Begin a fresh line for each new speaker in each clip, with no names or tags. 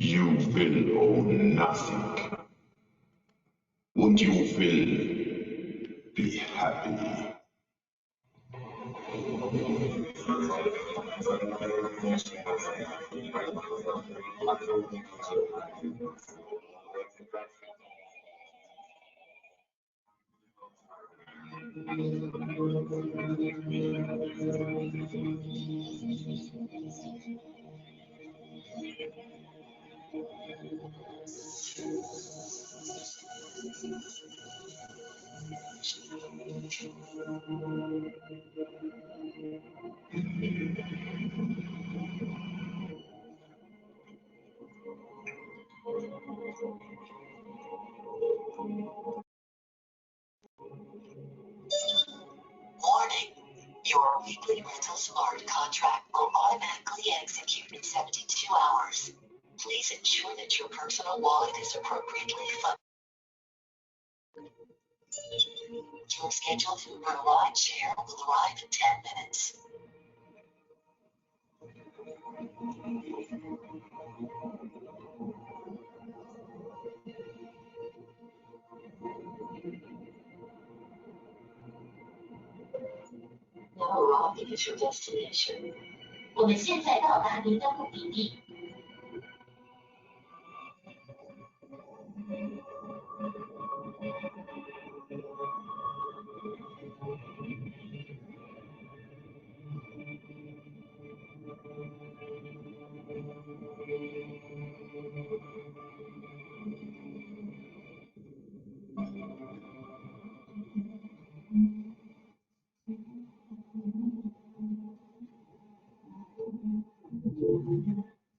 You will own nothing. What you will be happy.
Warning. Your weekly rental smart contract will automatically execute in 72 hours. Please ensure that your personal wallet is appropriately funded. Your scheduled Uber ride share will arrive in 10 minutes. Now arriving at your destination. 我们现在到达您的目的地。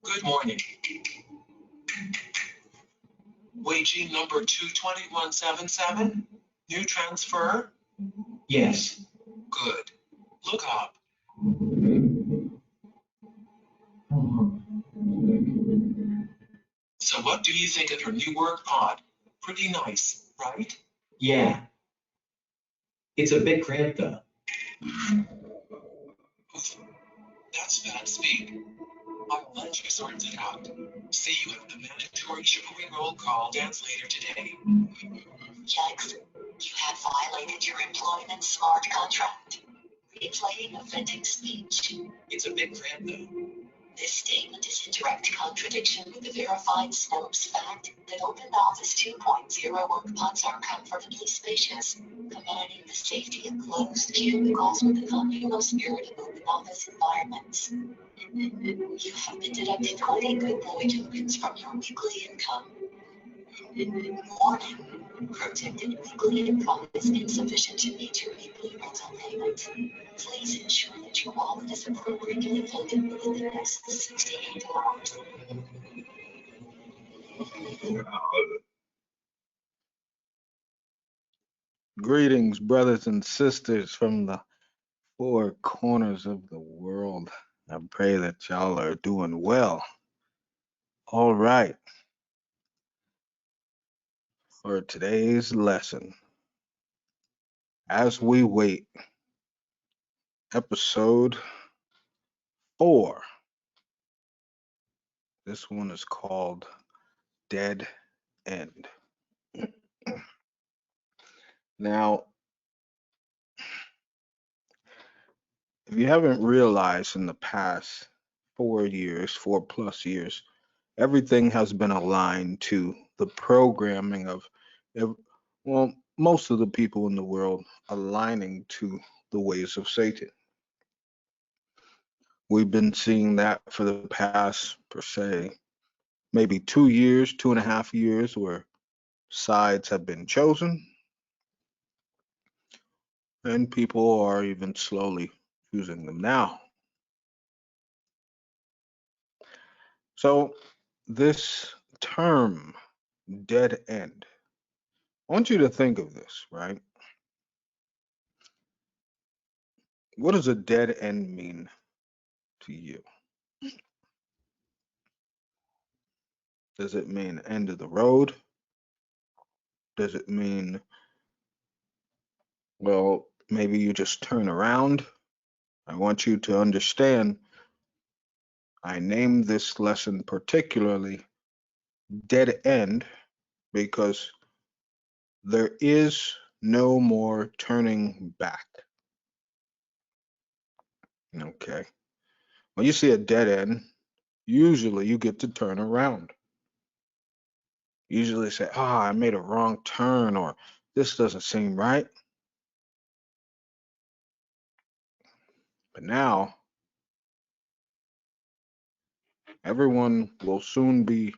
Good morning. Waging number 22177? New transfer?
Yes.
Good. Look up. So what do you think of your new work pod? Pretty nice, right?
Yeah. It's a bit cramped though.
Oof. That's bad speed. I'll let you sort it out. See you at the mandatory chivalry roll call dance later today.
Yikes. You have violated your employment smart contract. Replaying offending speech.
It's a bit cramped though.
This statement is in direct contradiction with the verified Snopes fact that Open Office 2.0 work pods are comfortably spacious, combining the safety of closed cubicles with the communal spirit of open office environments. You have been deducted 20 good boy tokens from your weekly income. Warning. Protected weekly income is insufficient to meet your weekly rental payment. Please ensure that your wallet is appropriately funded within the next 68 hours.
Greetings, brothers and sisters from the four corners of the world. I pray that y'all are doing well. All right. For today's lesson, as we wait, episode 4. This one is called Dead End. Now, if you haven't realized in the past 4+ years, everything has been aligned to the programming of, most of the people in the world aligning to the ways of Satan. We've been seeing that for the past, per se, maybe 2 years, 2.5 years, where sides have been chosen, and people are even slowly choosing them now. So this term, dead end, I want you to think of this, right? What does a dead end mean to you? Does it mean end of the road? Does it mean, well, maybe you just turn around? I want you to understand, I named this lesson particularly dead end because there is no more turning back. Okay. When you see a dead end, usually you get to turn around. Usually say, I made a wrong turn, or this doesn't seem right. But now, everyone will soon be,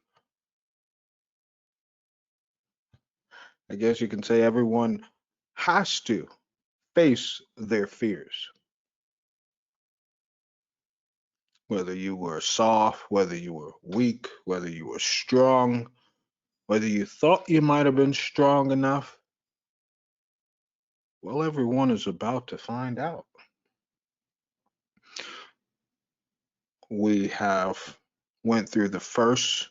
I guess you can say, everyone has to face their fears. Whether you were soft, whether you were weak, whether you were strong, whether you thought you might have been strong enough, well, everyone is about to find out. We have went through the first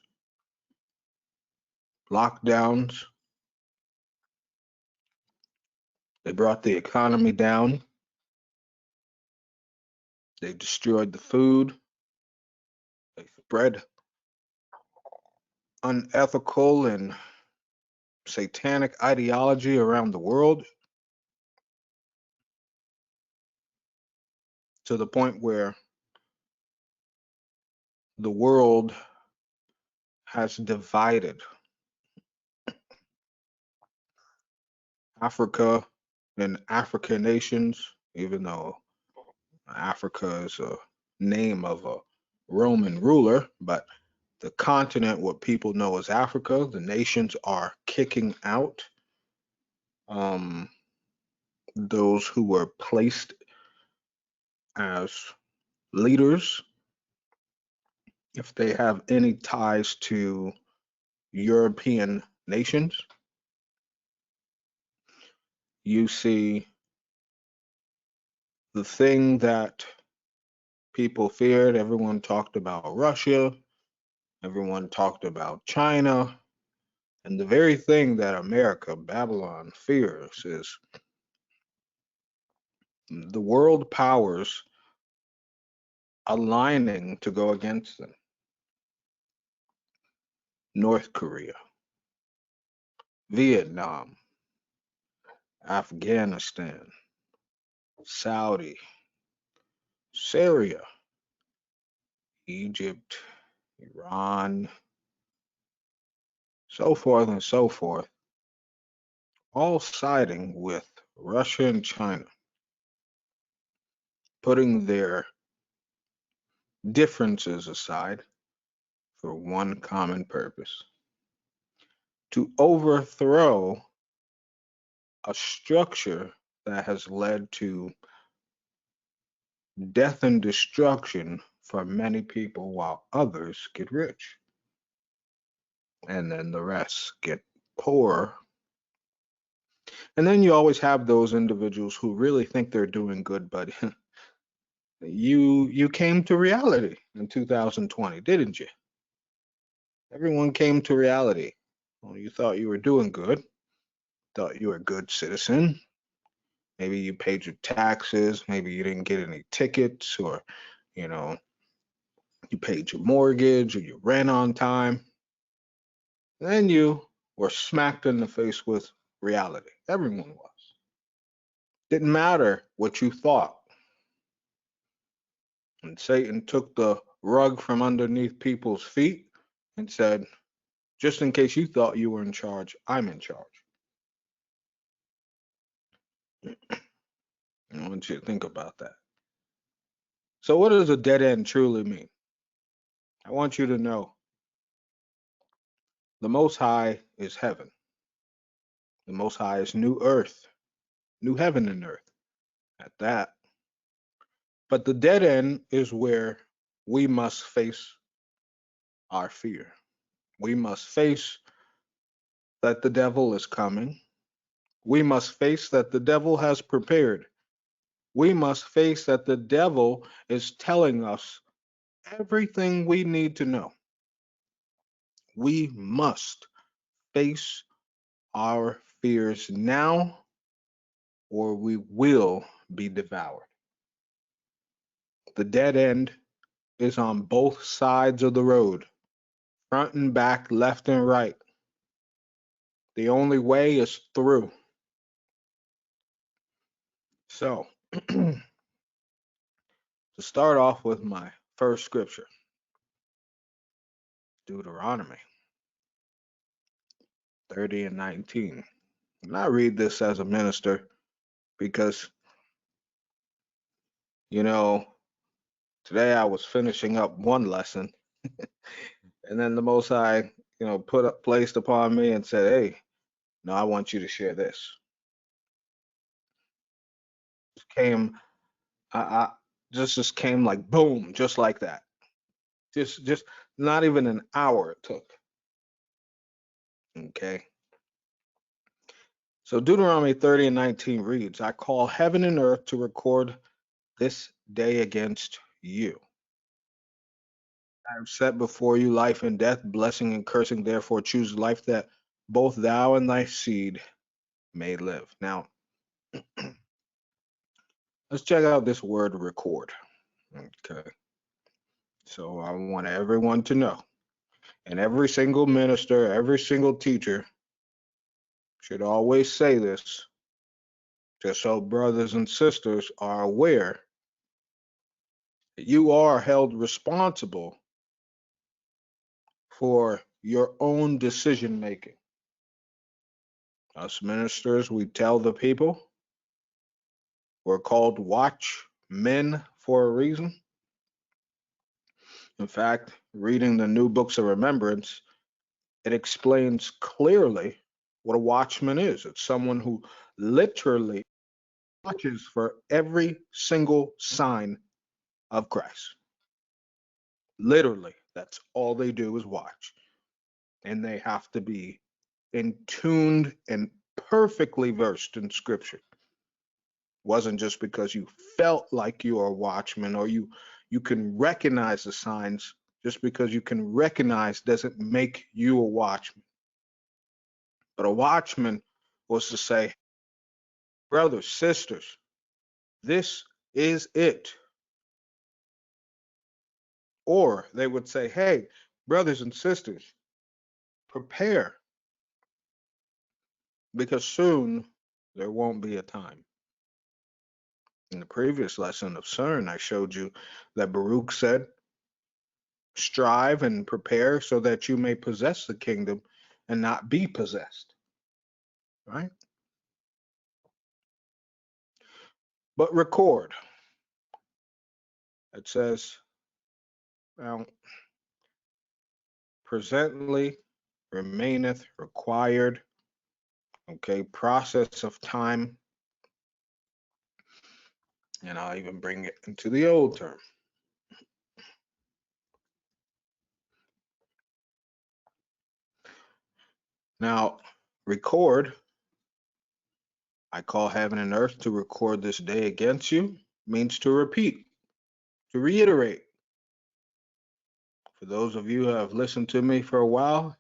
lockdowns. They brought the economy down. They destroyed the food. They spread unethical and satanic ideology around the world to the point where the world has divided. Africa and African nations, even though Africa is a name of a Roman ruler, but the continent, what people know as Africa, the nations are kicking out um, those who were placed as leaders. If they have any ties to European nations, you see the thing that people feared. Everyone talked about Russia, everyone talked about China, and the very thing that America, Babylon, fears is the world powers aligning to go against them. North Korea, Vietnam, Afghanistan, Saudi, Syria, Egypt, Iran, so forth and so forth, all siding with Russia and China, putting their differences aside for one common purpose: to overthrow a structure that has led to death and destruction for many people while others get rich. And then the rest get poor. And then you always have those individuals who really think they're doing good, but you came to reality in 2020, didn't you? Everyone came to reality. Well, you thought you were doing good, thought you were a good citizen. Maybe you paid your taxes, maybe you didn't get any tickets, or you know, you paid your mortgage or your rent on time. Then you were smacked in the face with reality. Everyone was. Didn't matter what you thought. And Satan took the rug from underneath people's feet and said, just in case you thought you were in charge, I'm in charge. I want you to think about that. So, what does a dead end truly mean? I want you to know the Most High is heaven, the Most High is new earth, new heaven and earth at that. But the dead end is where we must face our fear. We must face that the devil is coming. We must face that the devil has prepared. We must face that the devil is telling us everything we need to know. We must face our fears now, or we will be devoured. The dead end is on both sides of the road, front and back, left and right. The only way is through. So, to start off with my first scripture, Deuteronomy 30 and 19. And I read this as a minister because, you know, today I was finishing up one lesson, and then the Most High, placed upon me and said, "Hey, no, I want you to share this." Came, I just came like boom, just like that. Just not even an hour it took. Okay. So Deuteronomy 30 and 19 reads, "I call heaven and earth to record this day against you. I have set before you life and death, blessing and cursing. Therefore, choose life that both thou and thy seed may live." Now, let's check out this word record. Okay. So I want everyone to know, and every single minister, every single teacher should always say this, just so brothers and sisters are aware that you are held responsible for your own decision making. Us ministers, we tell the people we're called watchmen for a reason. In fact, reading the new books of remembrance, it explains clearly what a watchman is. It's someone who literally watches for every single sign of Christ. Literally, that's all they do is watch. And they have to be in tuned and perfectly versed in scripture. Wasn't just because you felt like you are a watchman or you can recognize the signs. Just because you can recognize doesn't make you a watchman. But a watchman was to say, brothers, sisters, this is it. Or they would say, hey, brothers and sisters, prepare, because soon there won't be a time. In the previous lesson of CERN, I showed you that Baruch said, strive and prepare so that you may possess the kingdom and not be possessed. Right? But record. It says, well, presently remaineth required, okay, process of time. And I'll even bring it into the old term. Now, record, I call heaven and earth to record this day against you, means to repeat, to reiterate. For those of you who have listened to me for a while,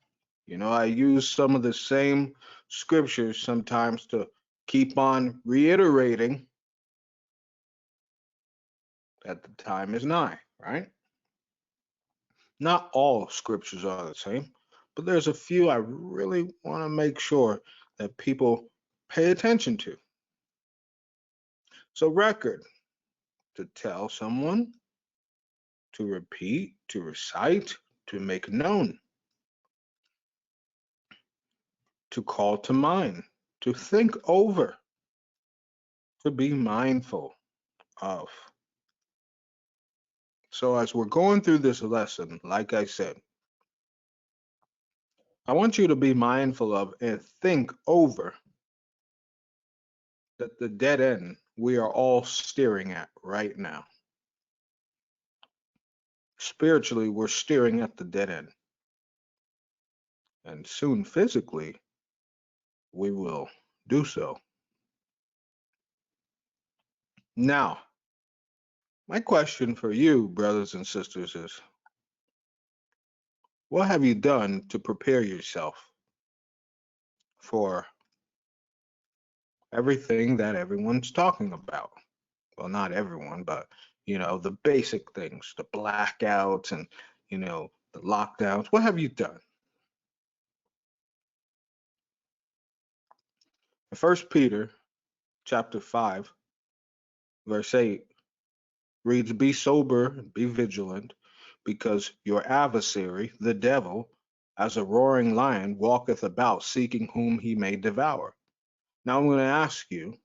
I use some of the same scriptures sometimes to keep on reiterating that the time is nigh, right? Not all scriptures are the same, but there's a few I really want to make sure that people pay attention to. So, record, to tell someone, to repeat, to recite, to make known, to call to mind, to think over, to be mindful of. So, as we're going through this lesson, like I said, I want you to be mindful of and think over that the dead end we are all staring at right now. Spiritually, we're staring at the dead end. And soon, physically, we will do so. Now, my question for you, brothers and sisters, is what have you done to prepare yourself for everything that everyone's talking about? Well, not everyone, but the basic things, the blackouts and the lockdowns. What have you done? 1 Peter chapter 5, verse 8 reads, "Be sober, and be vigilant, because your adversary, the devil, as a roaring lion, walketh about, seeking whom he may devour." Now I'm going to ask you,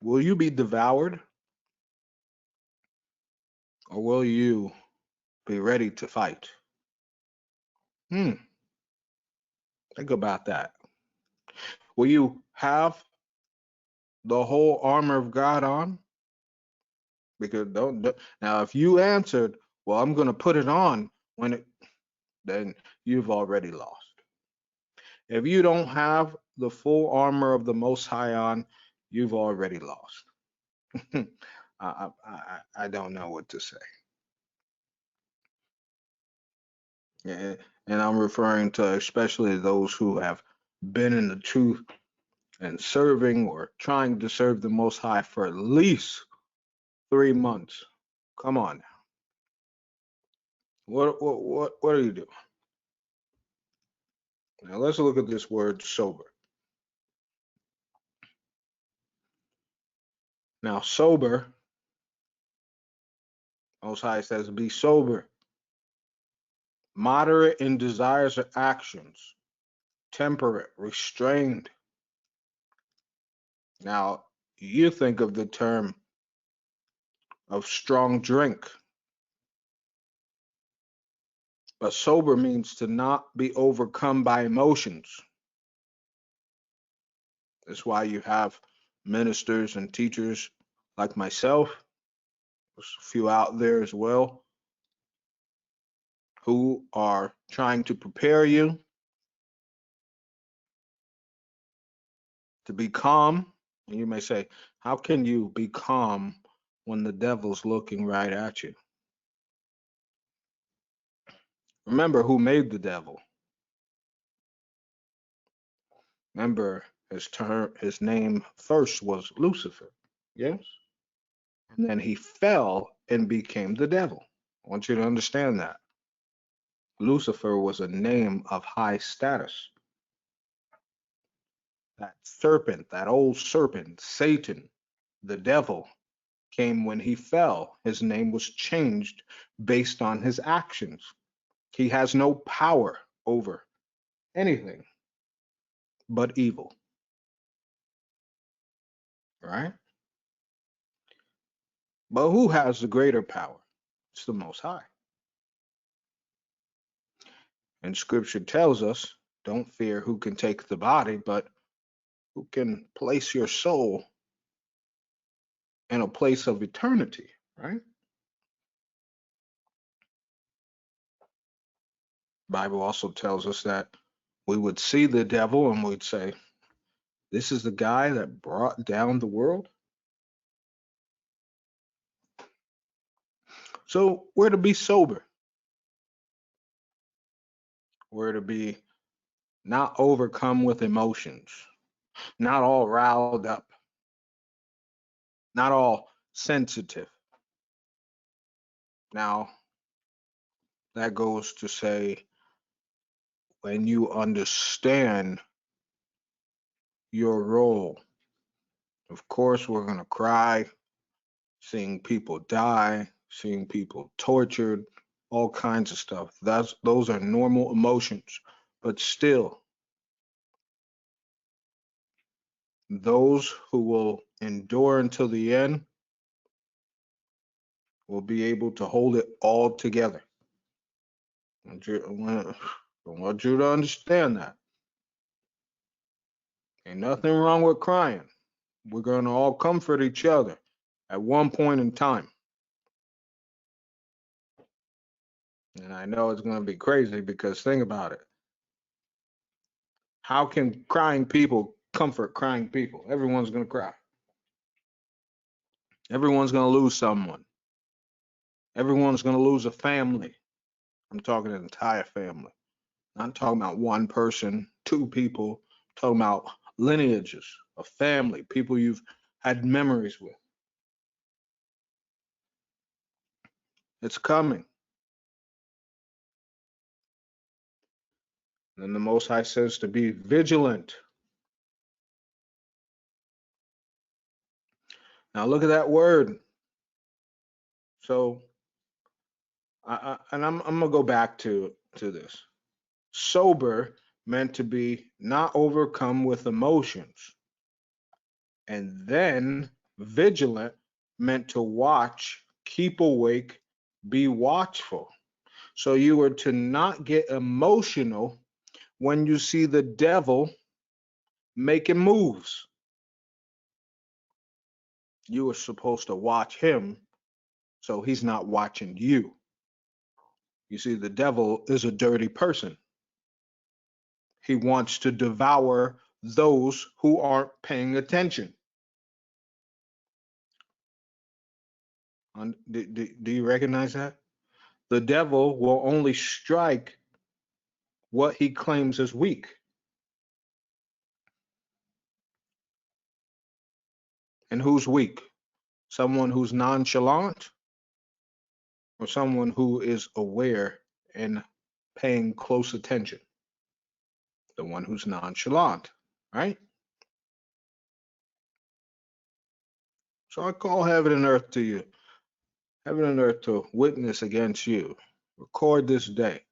will you be devoured, or will you be ready to fight? Think about that. Will you have the whole armor of God on? Because don't now, if you answered, "Well, I'm going to put it on then you've already lost. If you don't have the full armor of the Most High on, you've already lost. I don't know what to say. Yeah, and I'm referring to especially those who have been in the truth and serving or trying to serve the Most High for at least 3 months. Come on now. What are you doing? Now let's look at this word sober. Now sober, Most High says, be sober, moderate in desires or actions, temperate, restrained. Now you think of the term of strong drink, but sober means to not be overcome by emotions. That's why you have ministers and teachers like myself, there's a few out there as well, who are trying to prepare you to be calm. And you may say, how can you be calm when the devil's looking right at you? Remember who made the devil. Remember his name first was Lucifer. Yes? And then he fell and became the devil. I want you to understand that. Lucifer was a name of high status. That serpent, that old serpent, Satan, the devil, came when he fell. His name was changed based on his actions. He has no power over anything but evil. Right? But who has the greater power? It's the Most High. And scripture tells us, don't fear who can take the body, but who can place your soul in a place of eternity, right? Bible also tells us that we would see the devil and we'd say, this is the guy that brought down the world. So we're to be sober. We're to be not overcome with emotions, not all riled up, not all sensitive. Now, that goes to say, when you understand your role, of course, we're going to cry, seeing people die, seeing people tortured, all kinds of stuff. Those are normal emotions. But still, those who will endure until the end will be able to hold it all together. I want you to understand that. Ain't nothing wrong with crying. We're going to all comfort each other at one point in time. And I know it's going to be crazy because think about it. How can crying people comfort crying people? Everyone's going to cry. Everyone's going to lose someone. Everyone's going to lose a family. I'm talking an entire family. Not talking about one person, two people. I'm talking about lineages, a family, people you've had memories with. It's coming. And then the Most High says to be vigilant. Now look at that word. So, I'm gonna go back to this. Sober meant to be not overcome with emotions, and then vigilant meant to watch, keep awake, be watchful. So you were to not get emotional when you see the devil making moves. You were supposed to watch him so he's not watching you. You see, the devil is a dirty person. He wants to devour those who aren't paying attention. Do you recognize that? The devil will only strike what he claims is weak. And who's weak? Someone who's nonchalant or someone who is aware and paying close attention? The one who's nonchalant, right? So I call heaven and earth to you, heaven and earth to witness against you. Record this day.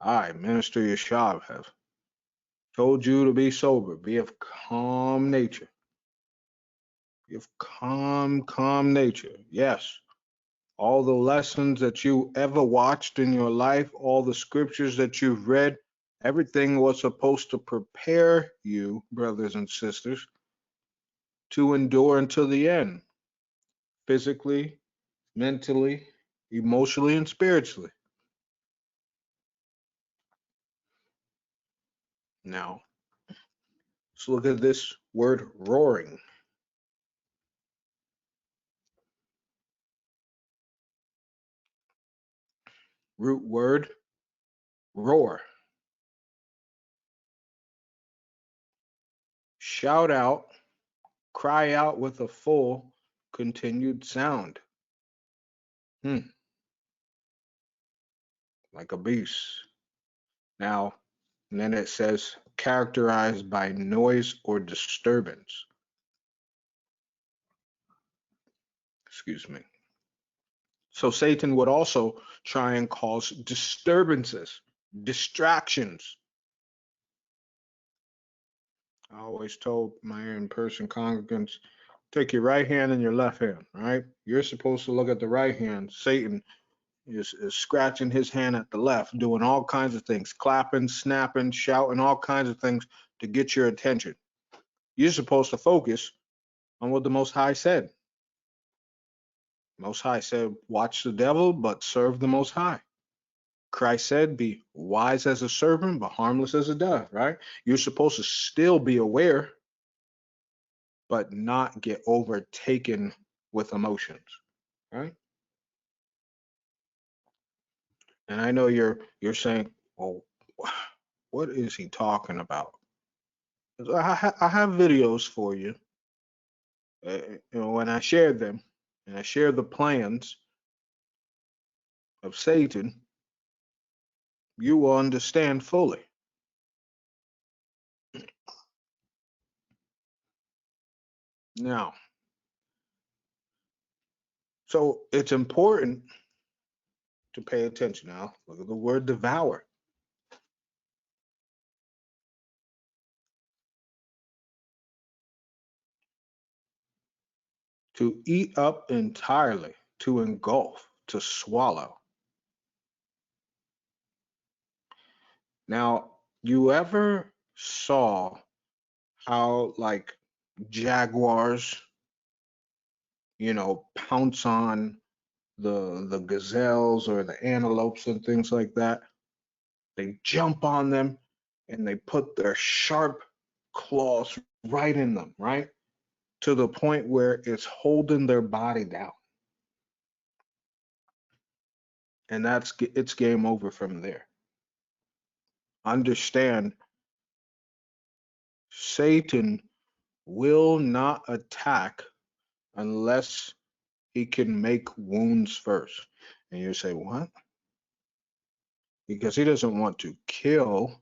I, Minister Yeshab, have told you to be sober, be of calm nature. Be of calm nature. Yes, all the lessons that you ever watched in your life, all the scriptures that you've read, everything was supposed to prepare you, brothers and sisters, to endure until the end, physically, mentally, emotionally, and spiritually. Now, let's look at this word roaring. Root word roar. Shout out, cry out with a full continued sound. Like a beast. Now, and then it says characterized by noise or disturbance. Excuse me. So Satan would also try and cause disturbances, distractions. I always told my in-person congregants, take your right hand and your left hand, right? You're supposed to look at the right hand. Satan is scratching his hand at the left, doing all kinds of things, clapping, snapping, shouting, all kinds of things to get your attention. You're supposed to focus on what the Most High said. Most High said, watch the devil, but serve the Most High. Christ said, be wise as a serpent, but harmless as a dove, right? You're supposed to still be aware, but not get overtaken with emotions, right? And I know you're saying, well, what is he talking about? I have videos for you. When I shared them, and I share the plans of Satan, you will understand fully. Now, so it's important to pay attention. Now, look at the word devour. To eat up entirely, to engulf, to swallow. Now, you ever saw how like jaguars, pounce on the gazelles or the antelopes and things like that? They jump on them and they put their sharp claws right in them, right? To the point where it's holding their body down. And it's game over from there. Understand, Satan will not attack unless he can make wounds first. And you say, what? Because he doesn't want to kill,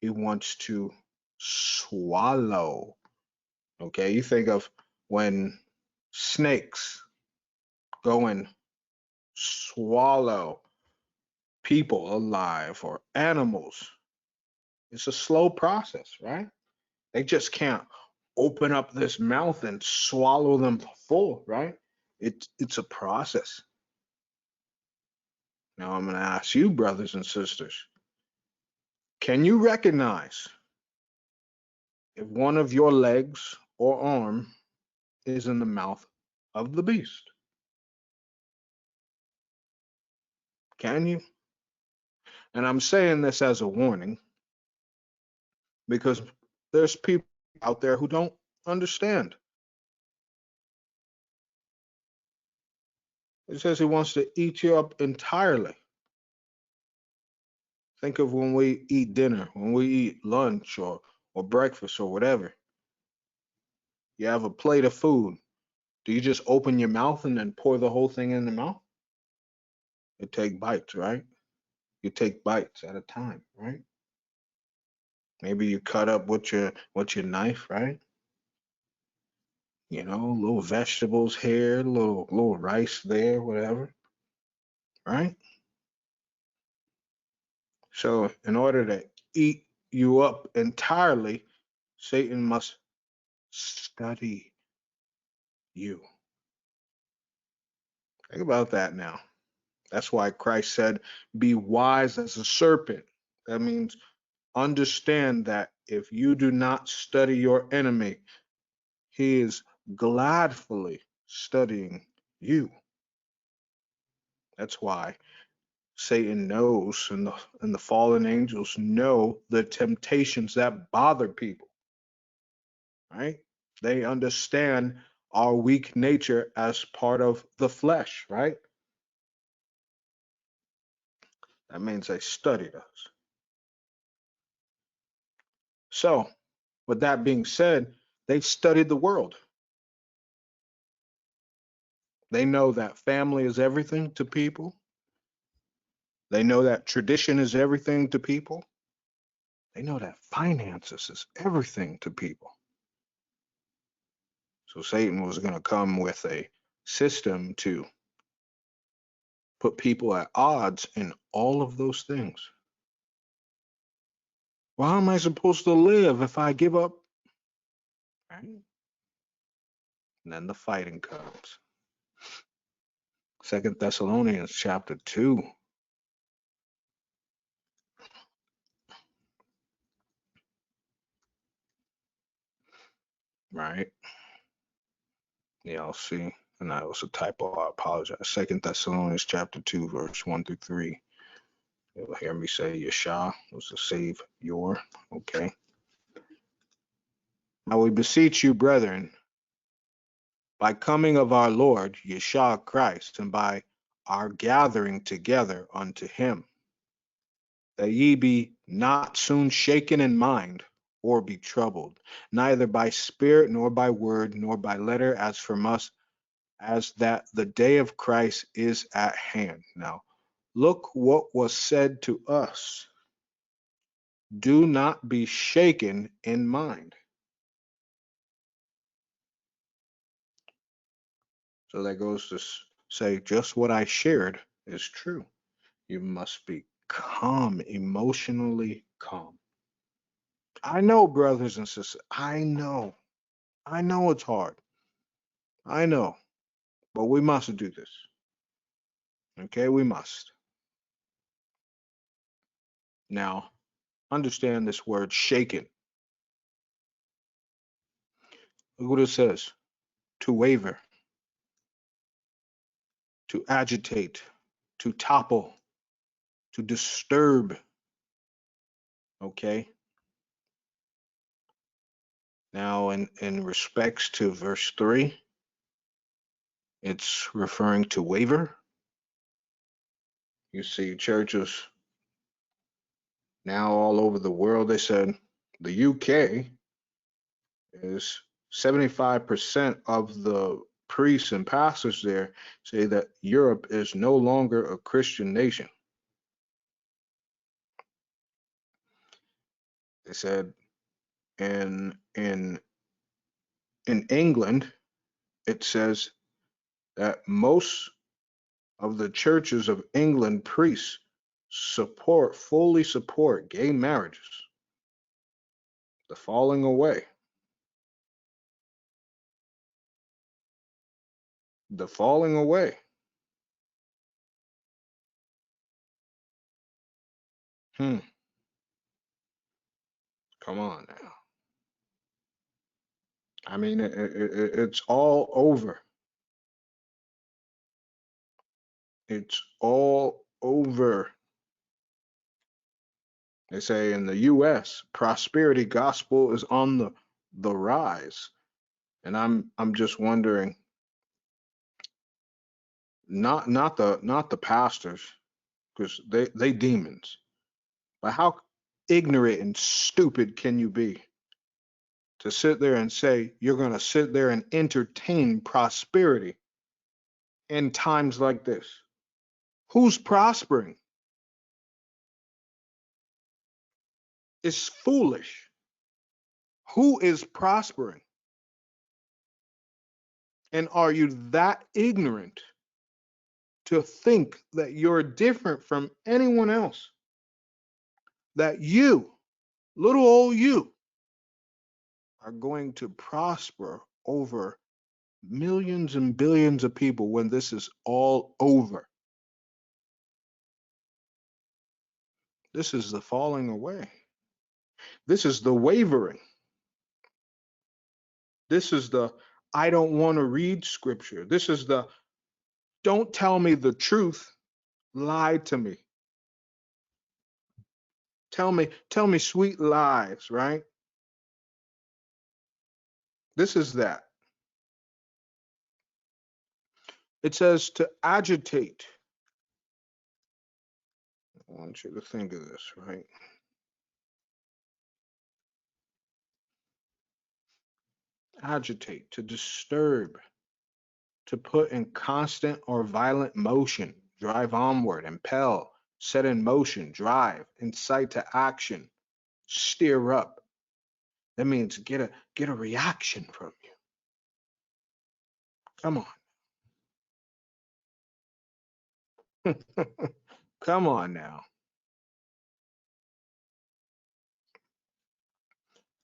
he wants to swallow. Okay, you think of when snakes go and swallow people alive or animals. It's a slow process, right? They just can't open up this mouth and swallow them full, right? It's a process. Now I'm going to ask you, brothers and sisters, can you recognize if one of your legs or arm is in the mouth of the beast? Can you? And I'm saying this as a warning because there's people out there who don't understand. It says he wants to eat you up entirely. Think of when we eat dinner, when we eat lunch or breakfast or whatever. You have a plate of food. Do you just open your mouth and then pour the whole thing in the mouth? You take bites, right? You take bites at a time, right? Maybe you cut up with your knife, right? You know, little vegetables here, little rice there, whatever, right? So in order to eat you up entirely, Satan must study you. Think about that now. That's why Christ said, be wise as a serpent. That means understand that if you do not study your enemy, he is gladfully studying you. That's why Satan knows and the fallen angels know the temptations that bother people, right? They understand our weak nature as part of the flesh, right? That means they studied us. So, with that being said, they've studied the world. They know that family is everything to people. They know that tradition is everything to people. They know that finances is everything to people. So Satan was going to come with a system to put people at odds in all of those things. Well, how am I supposed to live if I give up? Right? And then the fighting comes. 2 Thessalonians chapter 2. Right? Yeah, I'll see. And that was a typo. I apologize. 2 Thessalonians chapter 2, verse 1 through 3. You'll hear me say Yeshua was to save your. Okay. Now we beseech you, brethren, by coming of our Lord Yeshua Christ, and by our gathering together unto him, that ye be not soon shaken in mind, or be troubled, neither by spirit, nor by word, nor by letter, as from us, as that the day of Christ is at hand. Now, look what was said to us. Do not be shaken in mind. So that goes to say just what I shared is true. You must be calm, emotionally calm. I know, brothers and sisters, I know. I know it's hard. I know. But we must do this. Okay, we must. Now, understand this word shaken. Look what it says: to waver, to agitate, to topple, to disturb. Okay. Now, in respects to verse 3, it's referring to waver. You see churches now all over the world. They said the UK is 75% of the priests and pastors there say that Europe is no longer a Christian nation. They said in England, it says that most of the churches of England priests fully support gay marriages. The falling away. The falling away. Come on now. I mean, it's all over. It's all over. They say in the US, prosperity gospel is on the rise. And I'm just wondering, not the pastors, because they demons, but how ignorant and stupid can you be to sit there and say you're going to sit there and entertain prosperity in times like this? Who's prospering? It's foolish. Who is prospering? And are you that ignorant to think that you're different from anyone else? That you, little old you, are going to prosper over millions and billions of people when this is all over? This is the falling away. This is the wavering. This is the I don't want to read scripture. This is the don't tell me the truth, lie to me. Tell me sweet lies, right? This is that. It says to agitate. I want you to think of this, right? Agitate, to disturb, to put in constant or violent motion, drive onward, impel, set in motion, drive, incite to action, steer up. That means get a reaction from you. Come on. Come on now.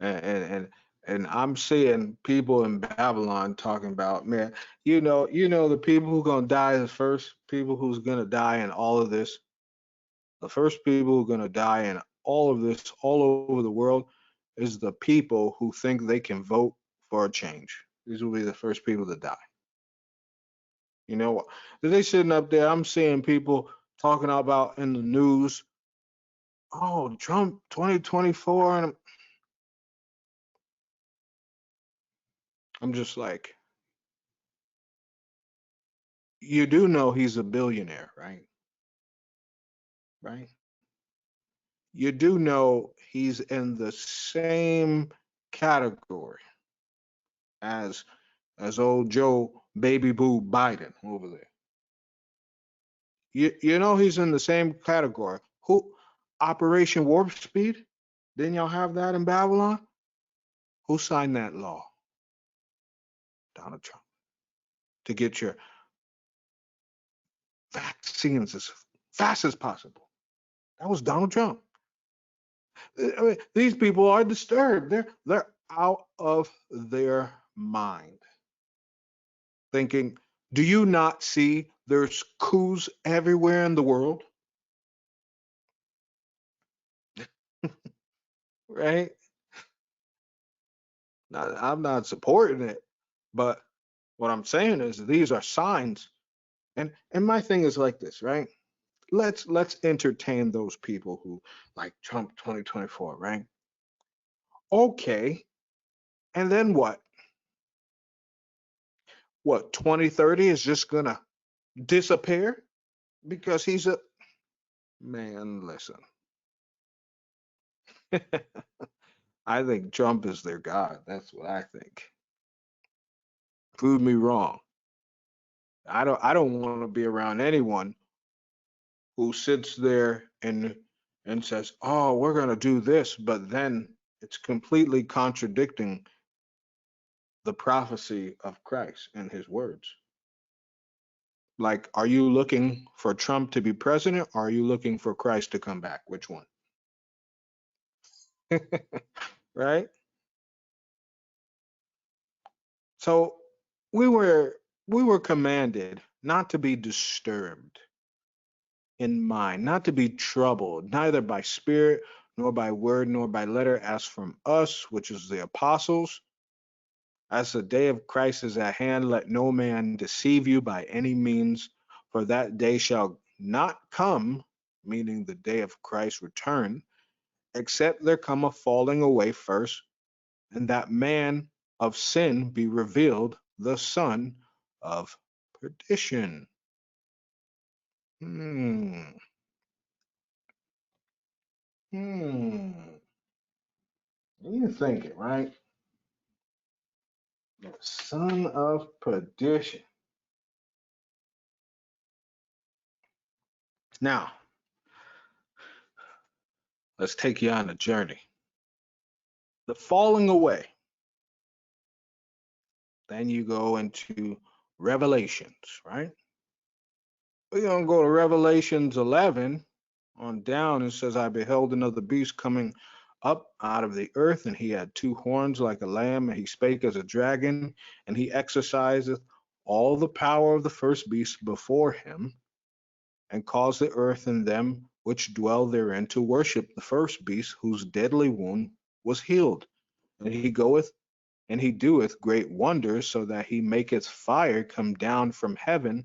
And I'm seeing people in Babylon talking about, man, the people who are gonna die, the first people who's gonna die in all of this, the first people who are gonna die in all of this, all over the world, is the people who think they can vote for a change. These will be the first people to die. You know what? They sitting up there, I'm seeing people talking about in the news, oh, Trump 2024, and I'm just like, you do know he's a billionaire, right? Right? You do know he's in the same category as old Joe Baby Boo Biden over there. You know he's in the same category. Who Operation Warp Speed? Didn't y'all have that in Babylon? Who signed that law? Donald Trump. To get your vaccines as fast as possible. That was Donald Trump. I mean, these people are disturbed. They're out of their mind. Thinking, do you not see there's coups everywhere in the world? Right? Now, I'm not supporting it, but what I'm saying is these are signs. And my thing is like this, right? Let's entertain those people who like Trump 2024, right? Okay. And then what? What, 2030 is just gonna disappear because he's a man, listen. I think Trump is their god. That's what I think. Prove me wrong. I don't want to be around anyone who sits there and says, "Oh, we're going to do this," but then it's completely contradicting the prophecy of Christ and his words. Like, are you looking for Trump to be president, or are you looking for Christ to come back? Which one? Right? So we were we were commanded not to be disturbed in mind, not to be troubled, neither by spirit, nor by word, nor by letter, as from us, which is the apostles. As the day of Christ is at hand, let no man deceive you by any means, for that day shall not come, meaning the day of Christ's return, except there come a falling away first, and that man of sin be revealed, the son of perdition. Hmm. Hmm. You think it, right? The son of perdition. Now, let's take you on a journey. The falling away. Then you go into Revelations, right? We're going to go to Revelations 11 on down. It says, I beheld another beast coming up out of the earth, and he had two horns like a lamb, and he spake as a dragon, and he exerciseth all the power of the first beast before him, and caused the earth and them which dwell therein to worship the first beast, whose deadly wound was healed. And he goeth and he doeth great wonders, so that he maketh fire come down from heaven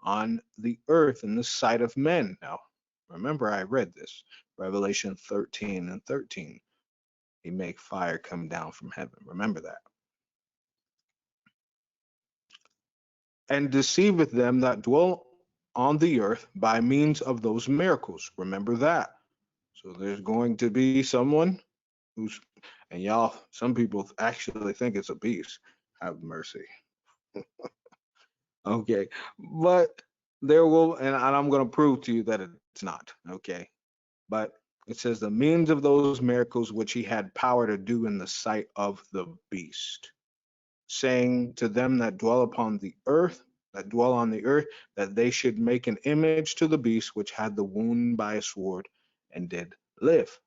on the earth in the sight of men. Now, remember, I read this, Revelation 13 and 13. He make fire come down from heaven. Remember that. And deceiveth them that dwell on the earth by means of those miracles. Remember that. So there's going to be someone who's, and y'all, some people actually think it's a beast. Have mercy. Okay. But there will, and I'm going to prove to you that it's not. Okay. But it says the means of those miracles which he had power to do in the sight of the beast, saying to them that dwell upon the earth, that dwell on the earth, that they should make an image to the beast which had the wound by a sword and did live.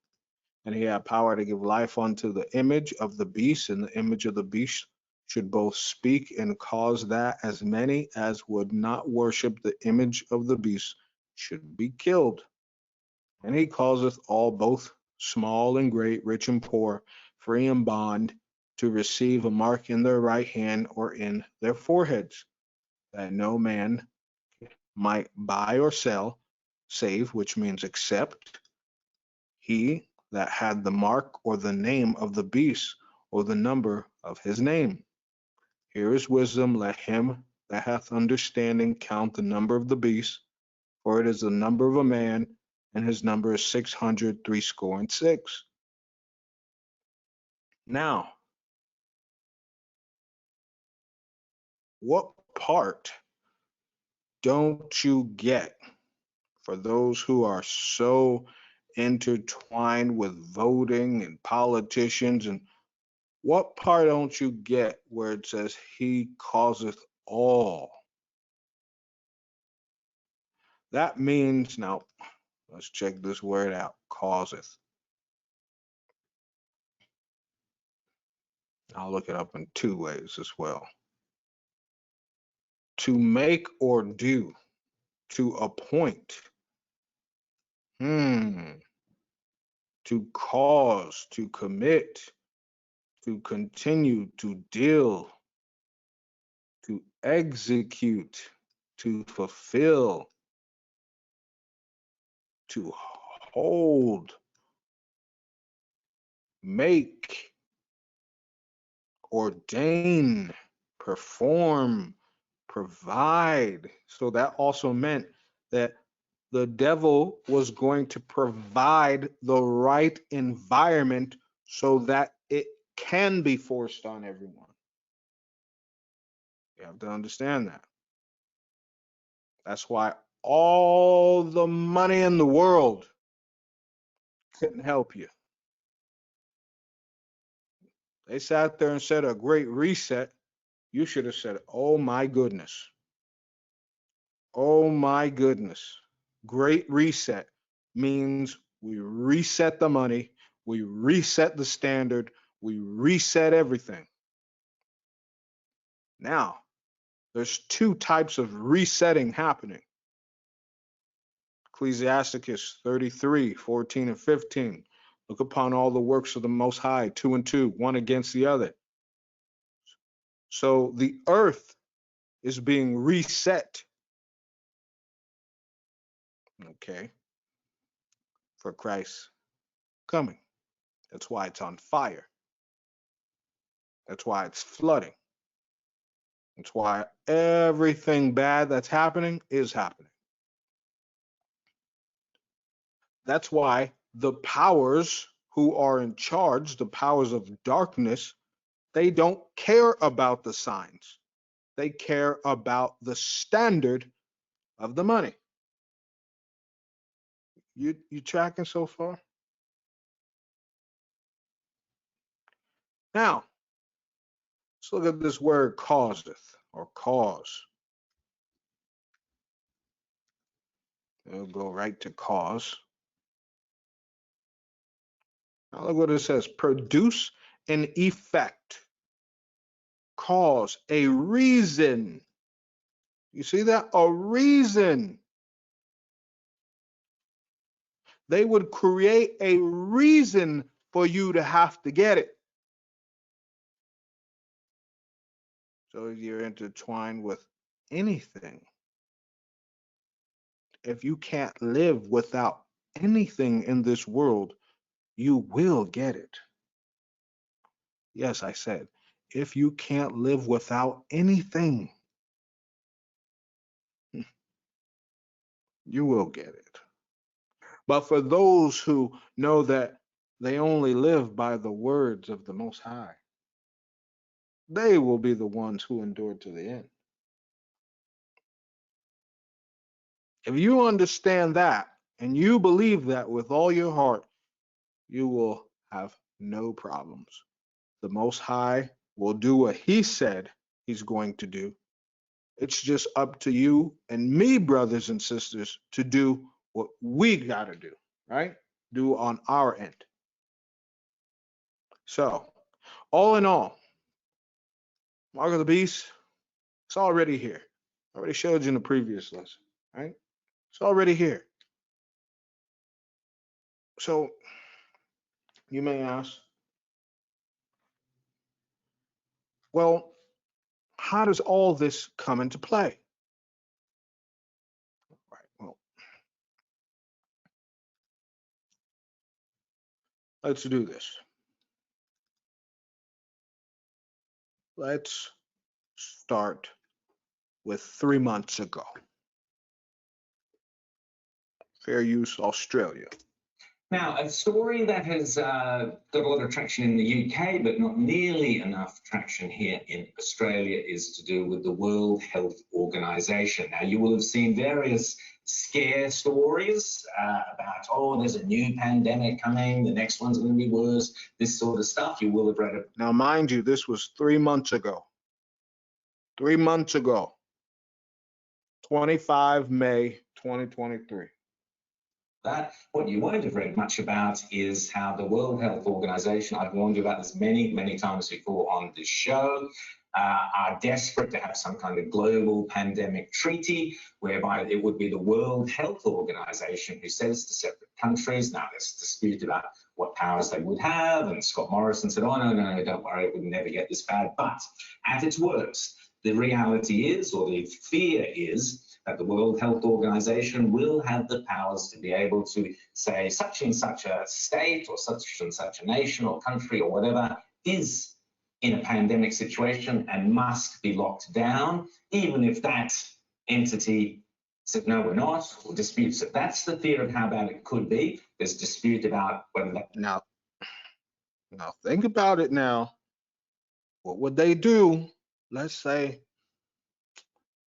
And he had power to give life unto the image of the beast, and the image of the beast should both speak and cause that as many as would not worship the image of the beast should be killed. And he causeth all, both small and great, rich and poor, free and bond, to receive a mark in their right hand or in their foreheads, that no man might buy or sell, save, which means except, he that had the mark or the name of the beast or the number of his name. Here is wisdom. Let him that hath understanding count the number of the beast, for it is the number of a man, and his number is 666. Now, what part don't you get for those who are so intertwined with voting and politicians? And what part don't you get where it says he causeth all? That means, now let's check this word out, causeth. I'll look it up in two ways as well. To make or do, to appoint, to cause, to commit, to continue, to deal, to execute, to fulfill, to hold, make, ordain, perform, provide. So that also meant that the devil was going to provide the right environment so that it can be forced on everyone. You have to understand that. That's why all the money in the world couldn't help you. They sat there and said a great reset. You should have said, oh my goodness. Oh my goodness. Great reset means we reset the money, we reset the standard, we reset everything. Now, there's two types of resetting happening. Ecclesiasticus 33, 14 and 15. Look upon all the works of the Most High, 2 and 2, one against the other. So the earth is being reset, okay, for Christ's coming. That's why it's on fire. That's why it's flooding. That's why everything bad that's happening is happening. That's why the powers who are in charge, the powers of darkness, they don't care about the signs. They care about the standard of the money. You tracking so far? Now, let's look at this word causeth or cause. We'll go right to cause. Now look what it says. Produce an effect. Cause, a reason. You see that? A reason. They would create a reason for you to have to get it. So if you're intertwined with anything, if you can't live without anything in this world, you will get it. Yes, I said, if you can't live without anything, you will get it. But for those who know that they only live by the words of the Most High, they will be the ones who endure to the end. If you understand that and you believe that with all your heart, you will have no problems. The Most High will do what He said He's going to do. It's just up to you and me, brothers and sisters, to do what we got to do, right? Do on our end. So, all in all, Mark of the Beast, it's already here. I already showed you in the previous lesson, right? It's already here. So, you may ask, well, how does all this come into play? Right. Well, let's do this. Let's start with 3 months ago. Fair use, Australia.
Now, a story that has got a lot of traction in the UK, but not nearly enough traction here in Australia, is to do with the World Health Organization. Now, you will have seen various scare stories about, oh, there's a new pandemic coming, the next one's going to be worse, this sort of stuff. You will have read it.
Now, mind you, this was 3 months ago. 3 months ago. 25 May 2023.
That. What you won't have read much about is how the World Health Organization, I've warned you about this many, many times before on this show, are desperate to have some kind of global pandemic treaty whereby it would be the World Health Organization who says to separate countries, now there's a dispute about what powers they would have, and Scott Morrison said, oh, no, don't worry, it would never get this bad. But at its worst, the reality is, or the fear is, that the World Health Organization will have the powers to be able to say such and such a state or such and such a nation or country or whatever is in a pandemic situation and must be locked down, even if that entity said, no, we're not, or disputes it. That's the fear of how bad it could be. There's dispute about whether that...
Now think about it now. What would they do? Let's say,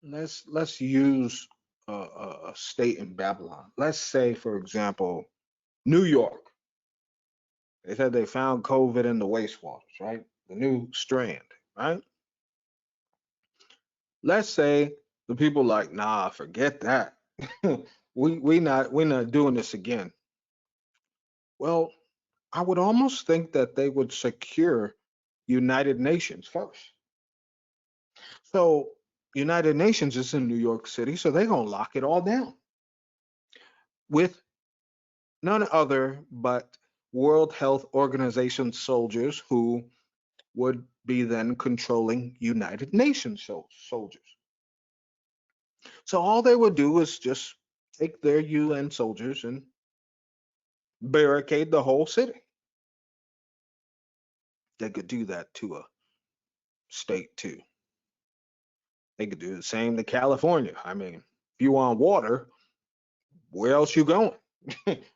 let's use a state in Babylon. Let's say, for example, New York. They said they found COVID in the wastewaters, right? The new strand, right? Let's say the people like, nah, forget that. we not doing this again. Well, I would almost think that they would secure United Nations first. So United Nations is in New York City, so they're gonna lock it all down with none other but World Health Organization soldiers who would be then controlling United Nations soldiers. So all they would do is just take their UN soldiers and barricade the whole city. They could do that to a state too. They could do the same to California. I mean, if you want water, where else you going?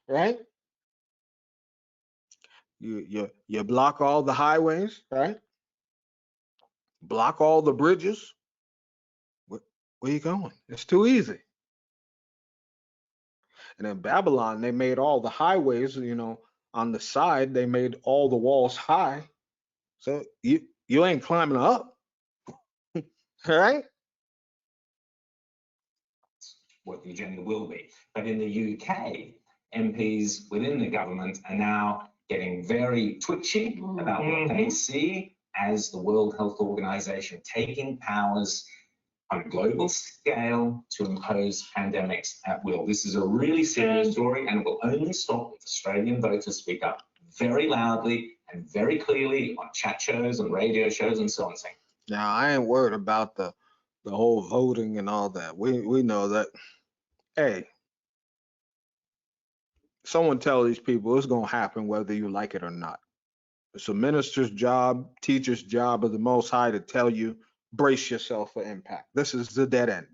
Right? You block all the highways, right? Block all the bridges. Where you going? It's too easy. And in Babylon, they made all the highways, on the side, they made all the walls high. So you ain't climbing up, right?
What the agenda will be. But in the UK, MPs within the government are now getting very twitchy about what they see as the World Health Organization taking powers on a global scale to impose pandemics at will. This is a really serious story, and it will only stop if Australian voters speak up very loudly and very clearly on chat shows and radio shows and so on.
Now, I ain't worried about the whole voting and all that. We know that. Hey, someone tell these people it's gonna happen whether you like it or not. It's a minister's job, teacher's job of the Most High to tell you, brace yourself for impact. This is the dead end.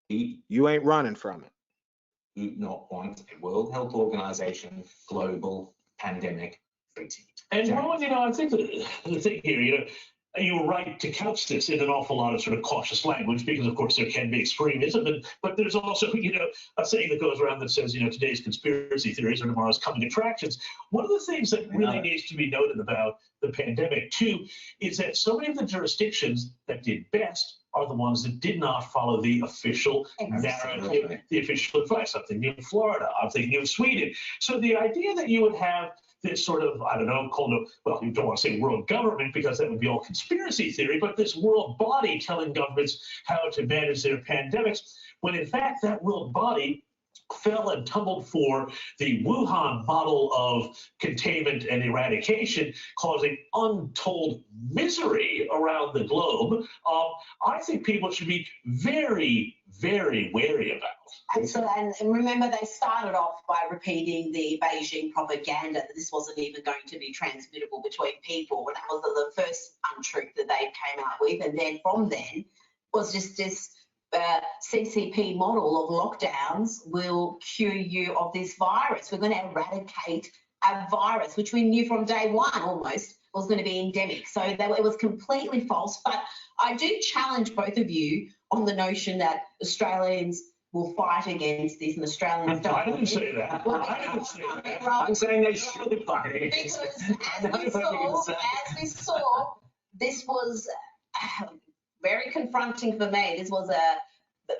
You ain't running from it.
Do not want a World Health Organization global pandemic treaty.
And Rowan, I think the thing here, you were right to couch this in an awful lot of sort of cautious language because, of course, there can be extremism, but there's also, a saying that goes around that says, today's conspiracy theories are tomorrow's coming attractions. One of the things that really needs to be noted about the pandemic, too, is that so many of the jurisdictions that did best are the ones that did not follow the official narrative, the official advice. I'm thinking of Florida, I'm thinking of Sweden. So the idea that you would have this sort of, I don't know, called well, you don't want to say world government because that would be all conspiracy theory, but this world body telling governments how to manage their pandemics, when in fact that world body fell and tumbled for the Wuhan model of containment and eradication, causing untold misery around the globe. I think people should be very, very wary about.
Absolutely, and remember they started off by repeating the Beijing propaganda that this wasn't even going to be transmittable between people, and that was the first untruth that they came out with, and then from then was just this CCP model of lockdowns will cure you of this virus. We're going to eradicate a virus, which we knew from day one almost was going to be endemic. So it was completely false. But I do challenge both of you on the notion that Australians will fight against this and Australians don't.
I didn't say that. I didn't say that.
I'm saying they should fight
against it. Because as we saw, this was very confronting for me. This was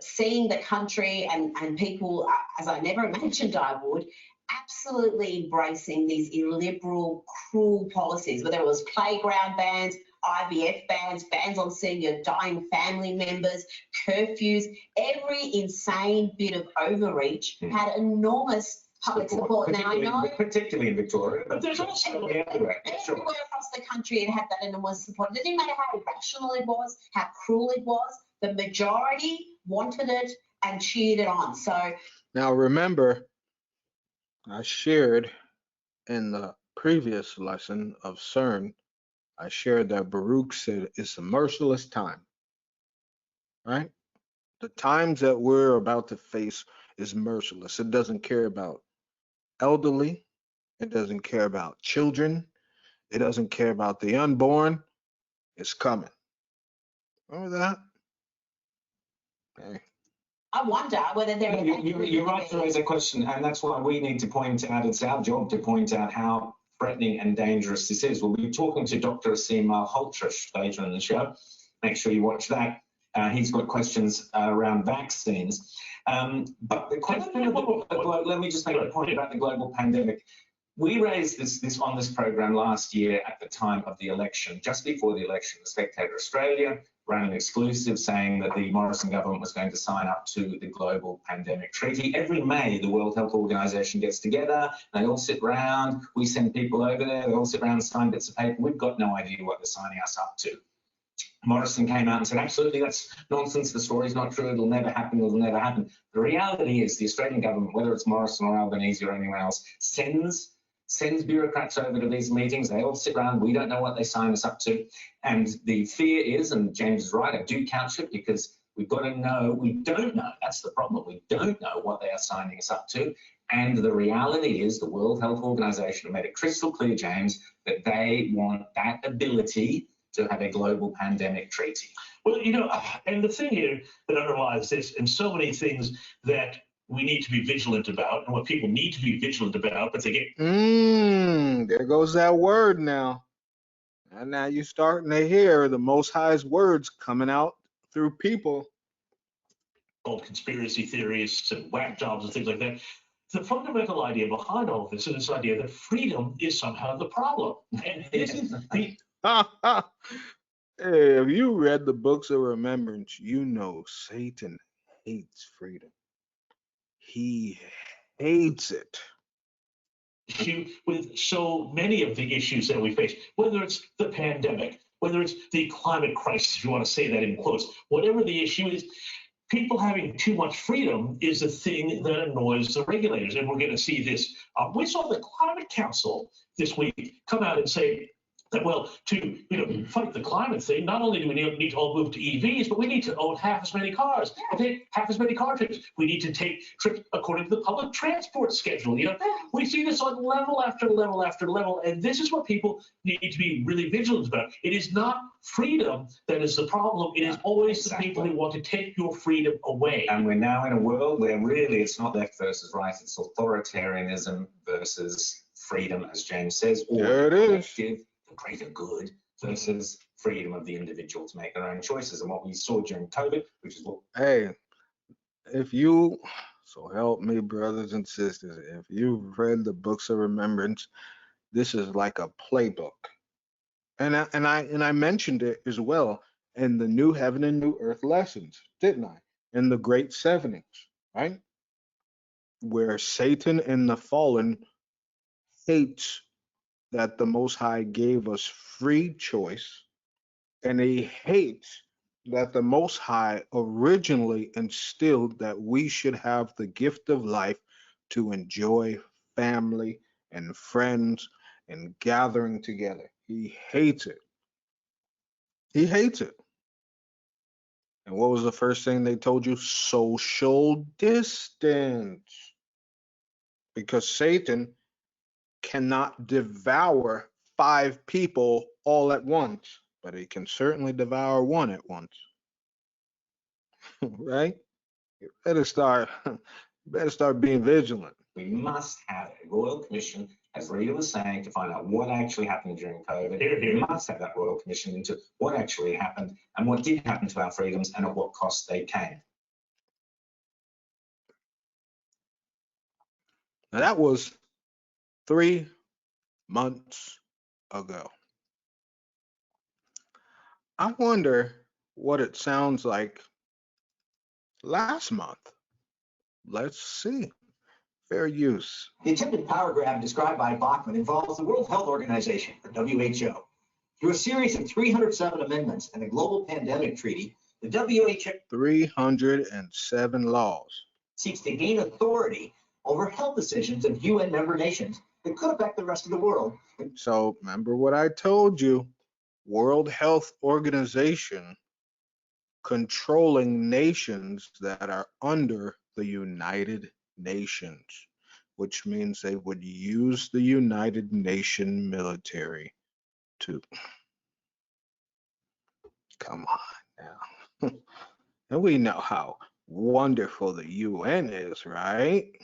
seeing the country and people, as I never imagined I would, absolutely embracing these illiberal, cruel policies, whether it was playground bans, IVF bans, bans on seeing your dying family members, curfews, every insane bit of overreach had enormous public support. Now, I know,
particularly in Victoria,
but there's also everywhere across the country it had that enormous support. It didn't matter how irrational it was, how cruel it was, the majority wanted it and cheered it on. So
now remember, I shared in the previous lesson of CERN, I shared that Baruch said it's a merciless time, right? The times that we're about to face is merciless. It doesn't care about elderly. It doesn't care about children. It doesn't care about the unborn. It's coming. Remember that? Hey,
I wonder whether there
No, you're right to raise a question, and that's why we need to point out, it's our job to point out how threatening and dangerous this is. We'll be talking to Dr. Asim Malhotra later in the show. Make sure you watch that. He's got questions around vaccines. But the question of let me just make a point about the global pandemic. We raised this on this program last year at the time of the election, just before the election. The Spectator Australia ran an exclusive saying that the Morrison government was going to sign up to the global pandemic treaty. Every May, the World Health Organization gets together, they all sit round, we send people over there, they all sit around and sign bits of paper. We've got no idea what they're signing us up to. Morrison came out and said, absolutely, that's nonsense. The story's not true. It'll never happen. It'll never happen. The reality is the Australian government, whether it's Morrison or Albanese or anyone else, sends bureaucrats over to these meetings. They all sit around. We don't know what they sign us up to. And the fear is, and James is right, I do couch it because we've got to know, we don't know. That's the problem. We don't know what they are signing us up to. And the reality is the World Health Organization made it crystal clear, James, that they want that ability to have a global pandemic treaty.
Well, and the thing here that underlies this, and so many things that we need to be vigilant about, and what people need to be vigilant about, but they get...
There goes that word now. And now you're starting to hear the Most High's words coming out through people.
Called conspiracy theories and whack jobs and things like that. The fundamental idea behind all of this is this idea that freedom is somehow the problem. And this is the...
Hey, if you read the books of remembrance, you know Satan hates freedom. He hates it.
Issue with so many of the issues that we face, whether it's the pandemic, whether it's the climate crisis, if you want to say that in quotes, whatever the issue is, people having too much freedom is the thing that annoys the regulators. And we're going to see this. We saw the Climate Council this week come out and say that, well, to fight the climate thing, not only do we need to all move to EVs, but we need to own half as many cars, and take half as many car trips. We need to take trips according to the public transport schedule. We see this on level after level after level, and this is what people need to be really vigilant about. It is not freedom that is the problem. It is always the people who want to take your freedom away.
And we're now in a world where really it's not left versus right, it's authoritarianism versus freedom, as James says, or
there it is.
The greater good versus freedom of the individual to make their own choices. And what we saw during COVID, which is what...
Hey, so help me, brothers and sisters, if you've read the books of remembrance, this is like a playbook. And I mentioned it as well in the New Heaven and New Earth lessons, didn't I? In the Great Sevenings, right? Where Satan and the fallen hates that the Most High gave us free choice, and he hates that the Most High originally instilled that we should have the gift of life to enjoy family and friends and gathering together. He hates it. He hates it. And what was the first thing they told you? Social distance. Because Satan cannot devour 5 people all at once, but he can certainly devour 1 at once. Right? You better start being vigilant.
We must have a royal commission, as Rita was saying, to find out what actually happened during COVID. We must have that royal commission into what actually happened and what did happen to our freedoms and at what cost they came.
Now that was 3 months ago. I wonder what it sounds like last month. Let's see. Fair use.
The attempted power grab described by Bachman involves the World Health Organization, or WHO. Through a series of 307 amendments and a global pandemic treaty, the WHO
307 laws
seeks to gain authority over health decisions of UN member nations that could affect the rest of the world.
So remember what I told you, World Health Organization controlling nations that are under the United Nations, which means they would use the United Nations military to... Come on now. And we know how wonderful the UN is, right?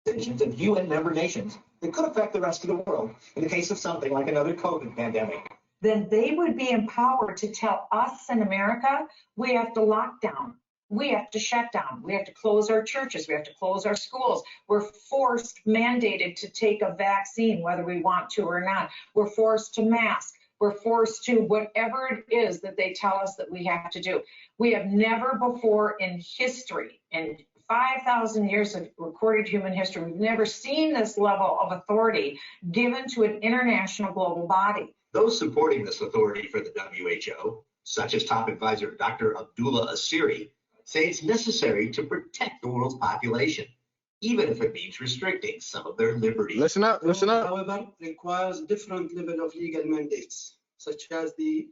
Decisions of UN member nations that could affect the rest of the world in the case of something like another COVID pandemic.
Then they would be empowered to tell us in America, we have to lock down. We have to shut down. We have to close our churches. We have to close our schools. We're forced, mandated to take a vaccine, whether we want to or not. We're forced to mask. We're forced to whatever it is that they tell us that we have to do. We have never before in history, in 5,000 years of recorded human history, we've never seen this level of authority given to an international global body.
Those supporting this authority for the WHO, such as top advisor Dr. Abdullah Asiri, say it's necessary to protect the world's population, even if it means restricting some of their liberties.
Listen up, listen up.
However, requires different level of legal mandates, such as the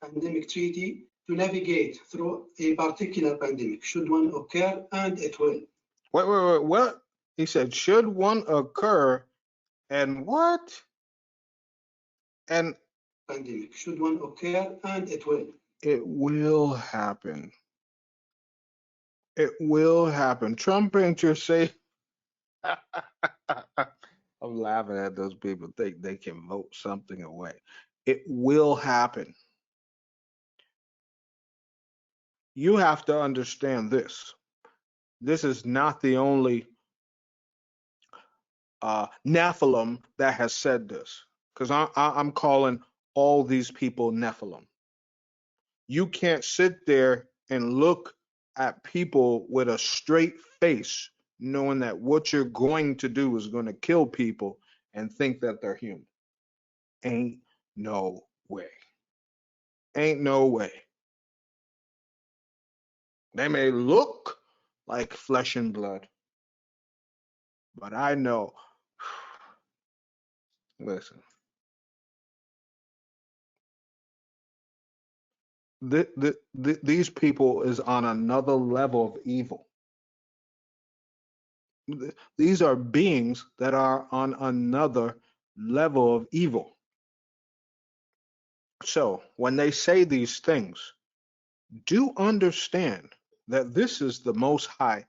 pandemic treaty, to navigate through a particular pandemic, should one occur, and it will.
Wait, what? He said, should one occur, and what? And
Pandemic, should one occur, and it will.
it will happen. It will happen. Trump ain't your safe. I'm laughing at those people think they can vote something away. It will happen. You have to understand this. This is not the only Nephilim that has said this, because I'm calling all these people Nephilim. You can't sit there and look at people with a straight face, knowing that what you're going to do is going to kill people and think that they're human. Ain't no way. Ain't no way. They may look like flesh and blood, but I know. Listen. These people is on another level of evil. These are beings that are on another level of evil. So when they say these things, do understand that this is the Most High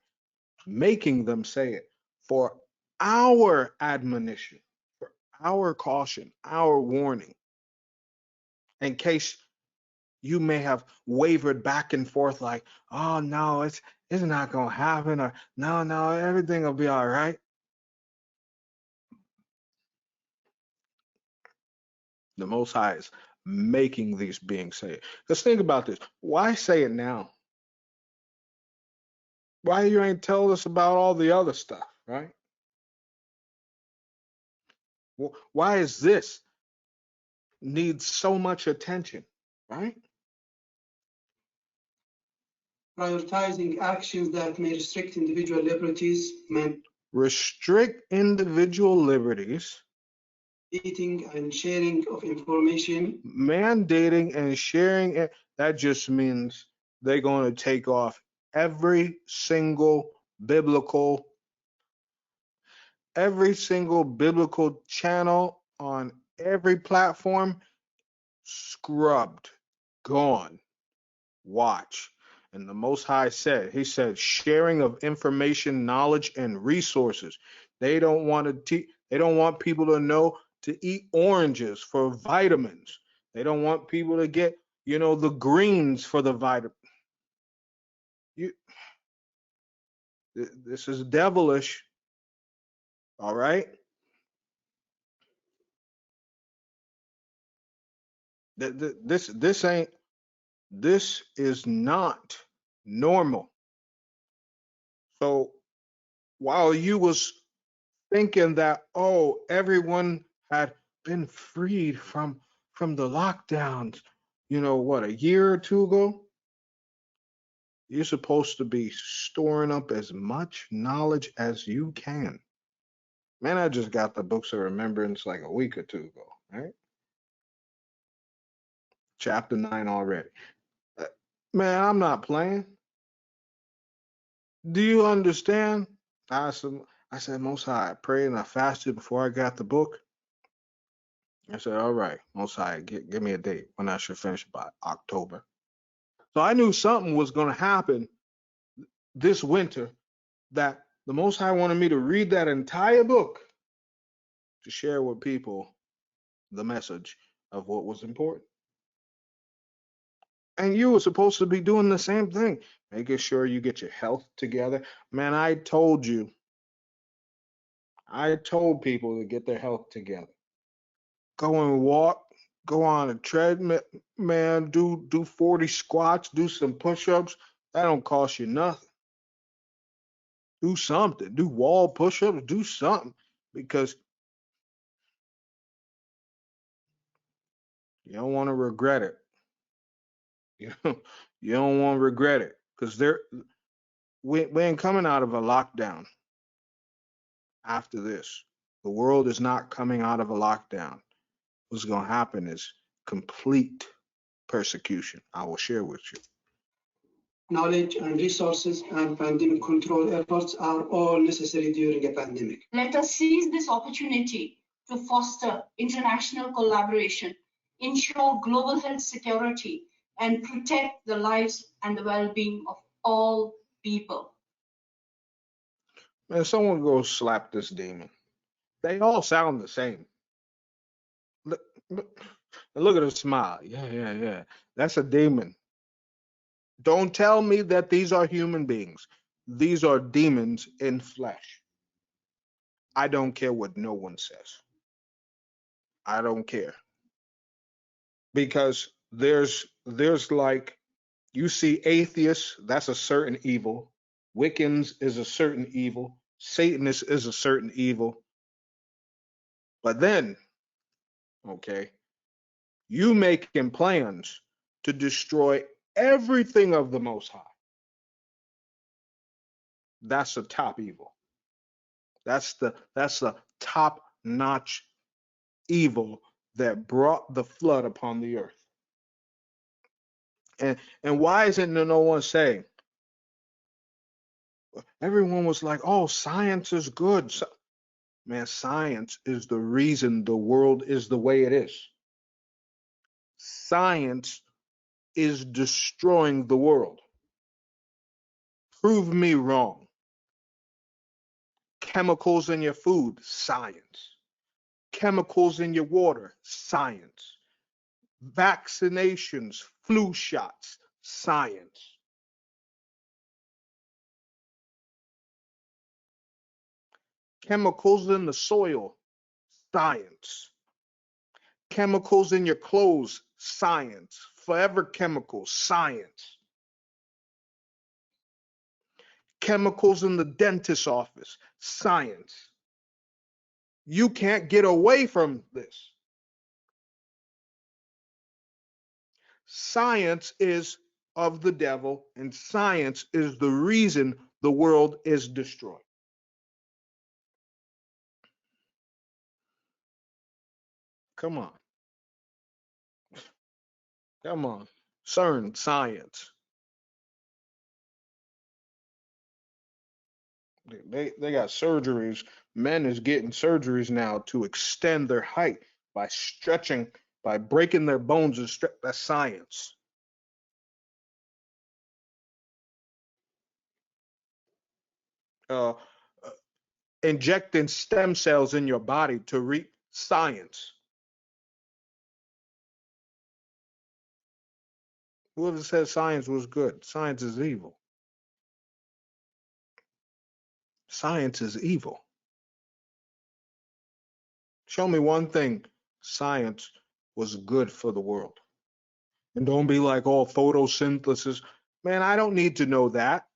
making them say it for our admonition, for our caution, our warning, in case you may have wavered back and forth like, oh no, it's not gonna happen, or no, everything will be all right. The Most High is making these beings say it. Because think about this. Why say it now? Why you ain't tell us about all the other stuff, right? Why is this needs so much attention, right?
Prioritizing actions that may restrict individual liberties,
Restrict individual liberties.
mandating and sharing of information.
Mandating and sharing it, that just means they're going to take off every single biblical channel on every platform, scrubbed, gone. Watch. And the Most High said, he said, sharing of information, knowledge, and resources. They don't want people to know to eat oranges for vitamins. They don't want people to get, the greens for the vitamin. This is devilish. All right. This is not normal. So while you was thinking that, oh, everyone had been freed from the lockdowns, a year or two ago, you're supposed to be storing up as much knowledge as you can. Man, I just got the books of remembrance like a week or two ago, right? Chapter 9 already. Man, I'm not playing. Do you understand? I said, Most High, I prayed and I fasted before I got the book. I said, all right, Most High, give me a date when I should finish by October. So I knew something was going to happen this winter, that the Most High wanted me to read that entire book to share with people the message of what was important. And you were supposed to be doing the same thing, making sure you get your health together. Man, I told people to get their health together. Go and walk, go on a treadmill, man, do 40 squats, do some push-ups. That don't cost you nothing. Do something, do wall push-ups, do something, because you don't want to regret it. You don't want to regret it, because we ain't coming out of a lockdown after this. The world is not coming out of a lockdown. What's going to happen is complete persecution. I will share with you.
Knowledge and resources and pandemic control efforts are all necessary during a pandemic.
Let us seize this opportunity to foster international collaboration, ensure global health security, and protect the lives and the well-being of all people.
Man, someone go slap this demon. They all sound the same. Look at her smile. Yeah. That's a demon. Don't tell me that these are human beings. These are demons in flesh. I don't care what no one says. I don't care. Because there's like, you see atheists, that's a certain evil. Wiccans is a certain evil. Satanists is a certain evil. But then, okay, you making plans to destroy everything of the Most High. That's the top evil. That's the top-notch evil that brought the flood upon the earth. And why isn't there no one saying? Everyone was like, "Oh, science is good." Man, science is the reason the world is the way it is. Science is destroying the world. Prove me wrong. Chemicals in your food, science. Chemicals in your water, science. Vaccinations, flu shots, science. Chemicals in the soil, science. Chemicals in your clothes, science. Forever chemicals, science. Chemicals in the dentist's office, science. You can't get away from this. Science is of the devil, and science is the reason the world is destroyed. Come on. Come on. CERN, science. They got surgeries. Men is getting surgeries now to extend their height by stretching, by breaking their bones and stretch. That's science. Injecting stem cells in your body to reap science. Whoever said science was good, science is evil. Science is evil. Show me one thing science was good for the world. And don't be like, oh, photosynthesis. Man, I don't need to know that.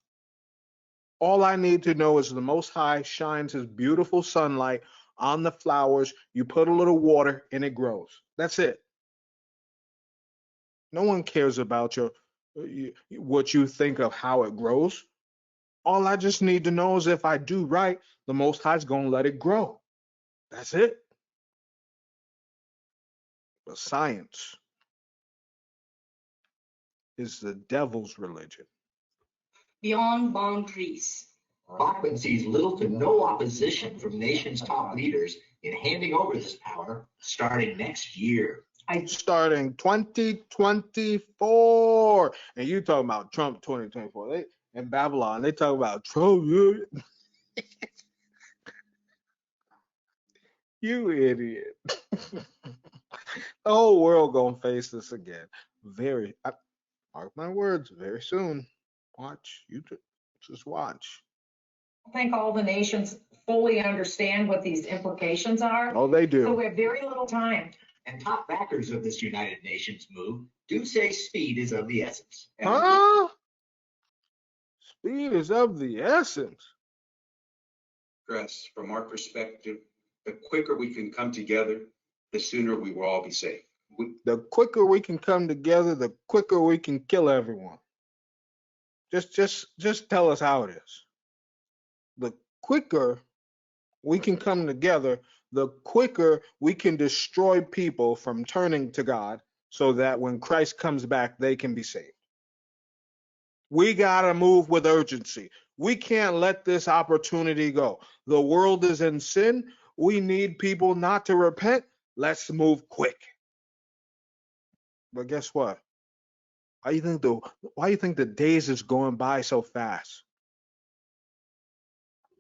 All I need to know is the Most High shines his beautiful sunlight on the flowers. You put a little water and it grows. That's it. No one cares about what you think of how it grows. All I just need to know is if I do right, the Most High is going to let it grow. That's it. But science is the devil's religion.
Beyond boundaries.
Bachman sees little to no opposition from nation's top leaders in handing over this power starting next year.
starting 2024. And you talking about Trump 2024. In Babylon, they talk about Trump. You idiot. The whole world gonna face this again. Mark my words, very soon. Watch. Just watch.
I think all the nations fully understand what these implications are.
Oh, they do.
So we have very little time.
And top backers of this United Nations move do say speed is of the essence.
Huh? Speed is of the essence.
Stress, from our perspective, the quicker we can come together, the sooner we will all be safe.
The quicker we can come together, the quicker we can kill everyone. Just tell us how it is. The quicker we can come together, the quicker we can destroy people from turning to God so that when Christ comes back, they can be saved. We got to move with urgency. We can't let this opportunity go. The world is in sin. We need people not to repent. Let's move quick. But guess what? Why do you think the days is going by so fast?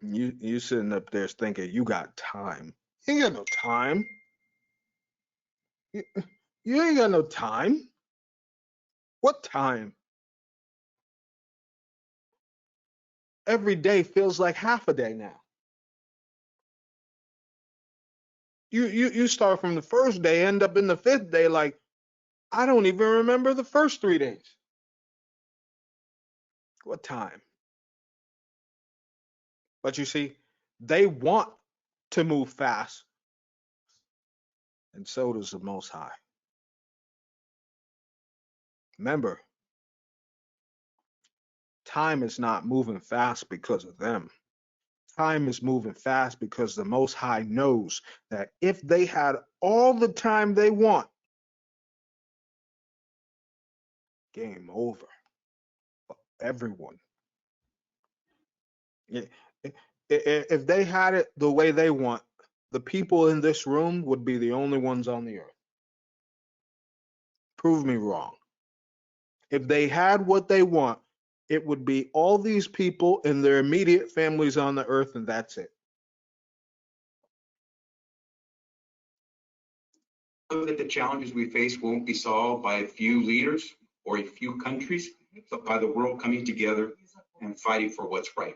You sitting up there thinking you got time. You ain't got no time. You ain't got no time. What time? Every day feels like half a day now. You start from the first day, end up in the fifth day, like, I don't even remember the first 3 days. What time? But you see, they want to move fast, and so does the Most High. Remember, time is not moving fast because of them. Time is moving fast because the Most High knows that if they had all the time they want, game over for everyone. If they had it the way they want, the people in this room would be the only ones on the earth. Prove me wrong. If they had what they want, it would be all these people and their immediate families on the earth, and that's it.
Know that the challenges we face won't be solved by a few leaders or a few countries, but by the world coming together and fighting for what's right.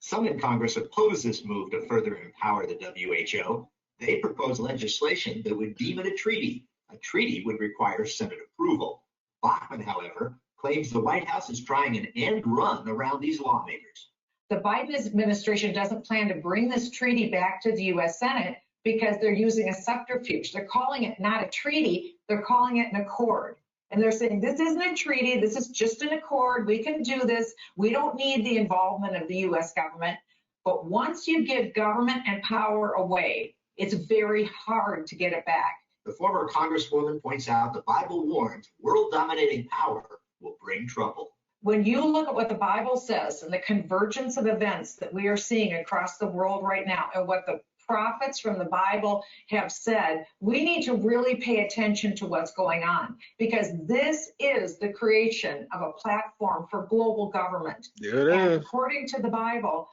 Some in Congress oppose this move to further empower the WHO. They propose legislation that would deem it a treaty. A treaty would require Senate approval. Bachmann, however, claims the White House is trying an end run around these lawmakers.
The Biden administration doesn't plan to bring this treaty back to the U.S. Senate because they're using a subterfuge. They're calling it not a treaty, they're calling it an accord. And they're saying, this isn't a treaty, this is just an accord, we can do this, we don't need the involvement of the U.S. government. But once you give government and power away, it's very hard to get it back.
The former Congresswoman points out the Bible warns world-dominating power will bring trouble.
When you look at what the Bible says and the convergence of events that we are seeing across the world right now and what the prophets from the Bible have said, we need to really pay attention to what's going on, because this is the creation of a platform for global government.
There it is.
According to the Bible,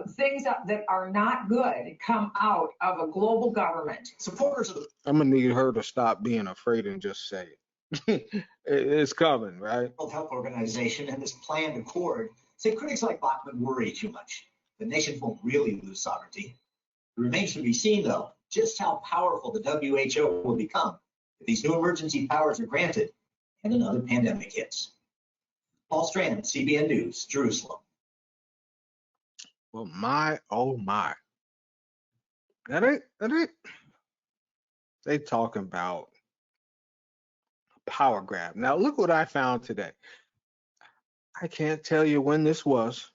things that are not good come out of a global government.
Supporters of the
I'm gonna need her to stop being afraid and just say it. It's coming, right?
World Health Organization and this planned accord say critics like Bachmann worry too much. The nations won't really lose sovereignty. It remains to be seen, though, just how powerful the WHO will become if these new emergency powers are granted and another pandemic hits. Paul Strand, CBN News, Jerusalem.
Well, my, oh my. That ain't. They talking about power grab. Now, look what I found today. I can't tell you when this was,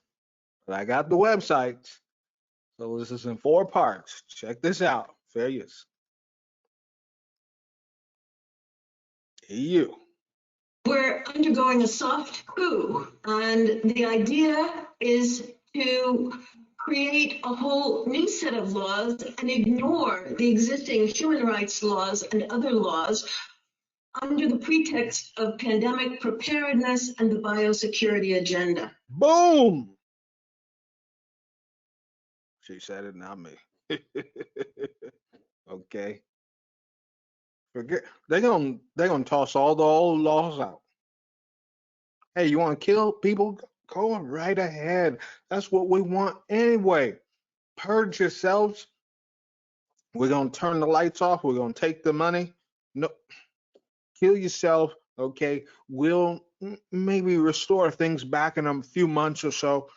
but I got the websites. So this is in 4 parts. Check this out. Fair use. EU.
We're undergoing a soft coup, and the idea is to create a whole new set of laws and ignore the existing human rights laws and other laws under the pretext of pandemic preparedness and the biosecurity agenda.
Boom. She said it, not me. Okay. Forget they're gonna toss all the old laws out. Hey, you want to kill people? Go right ahead. That's what we want anyway. Purge yourselves. We're gonna turn the lights off. We're gonna take the money. No, kill yourself. Okay, we'll maybe restore things back in a few months or so.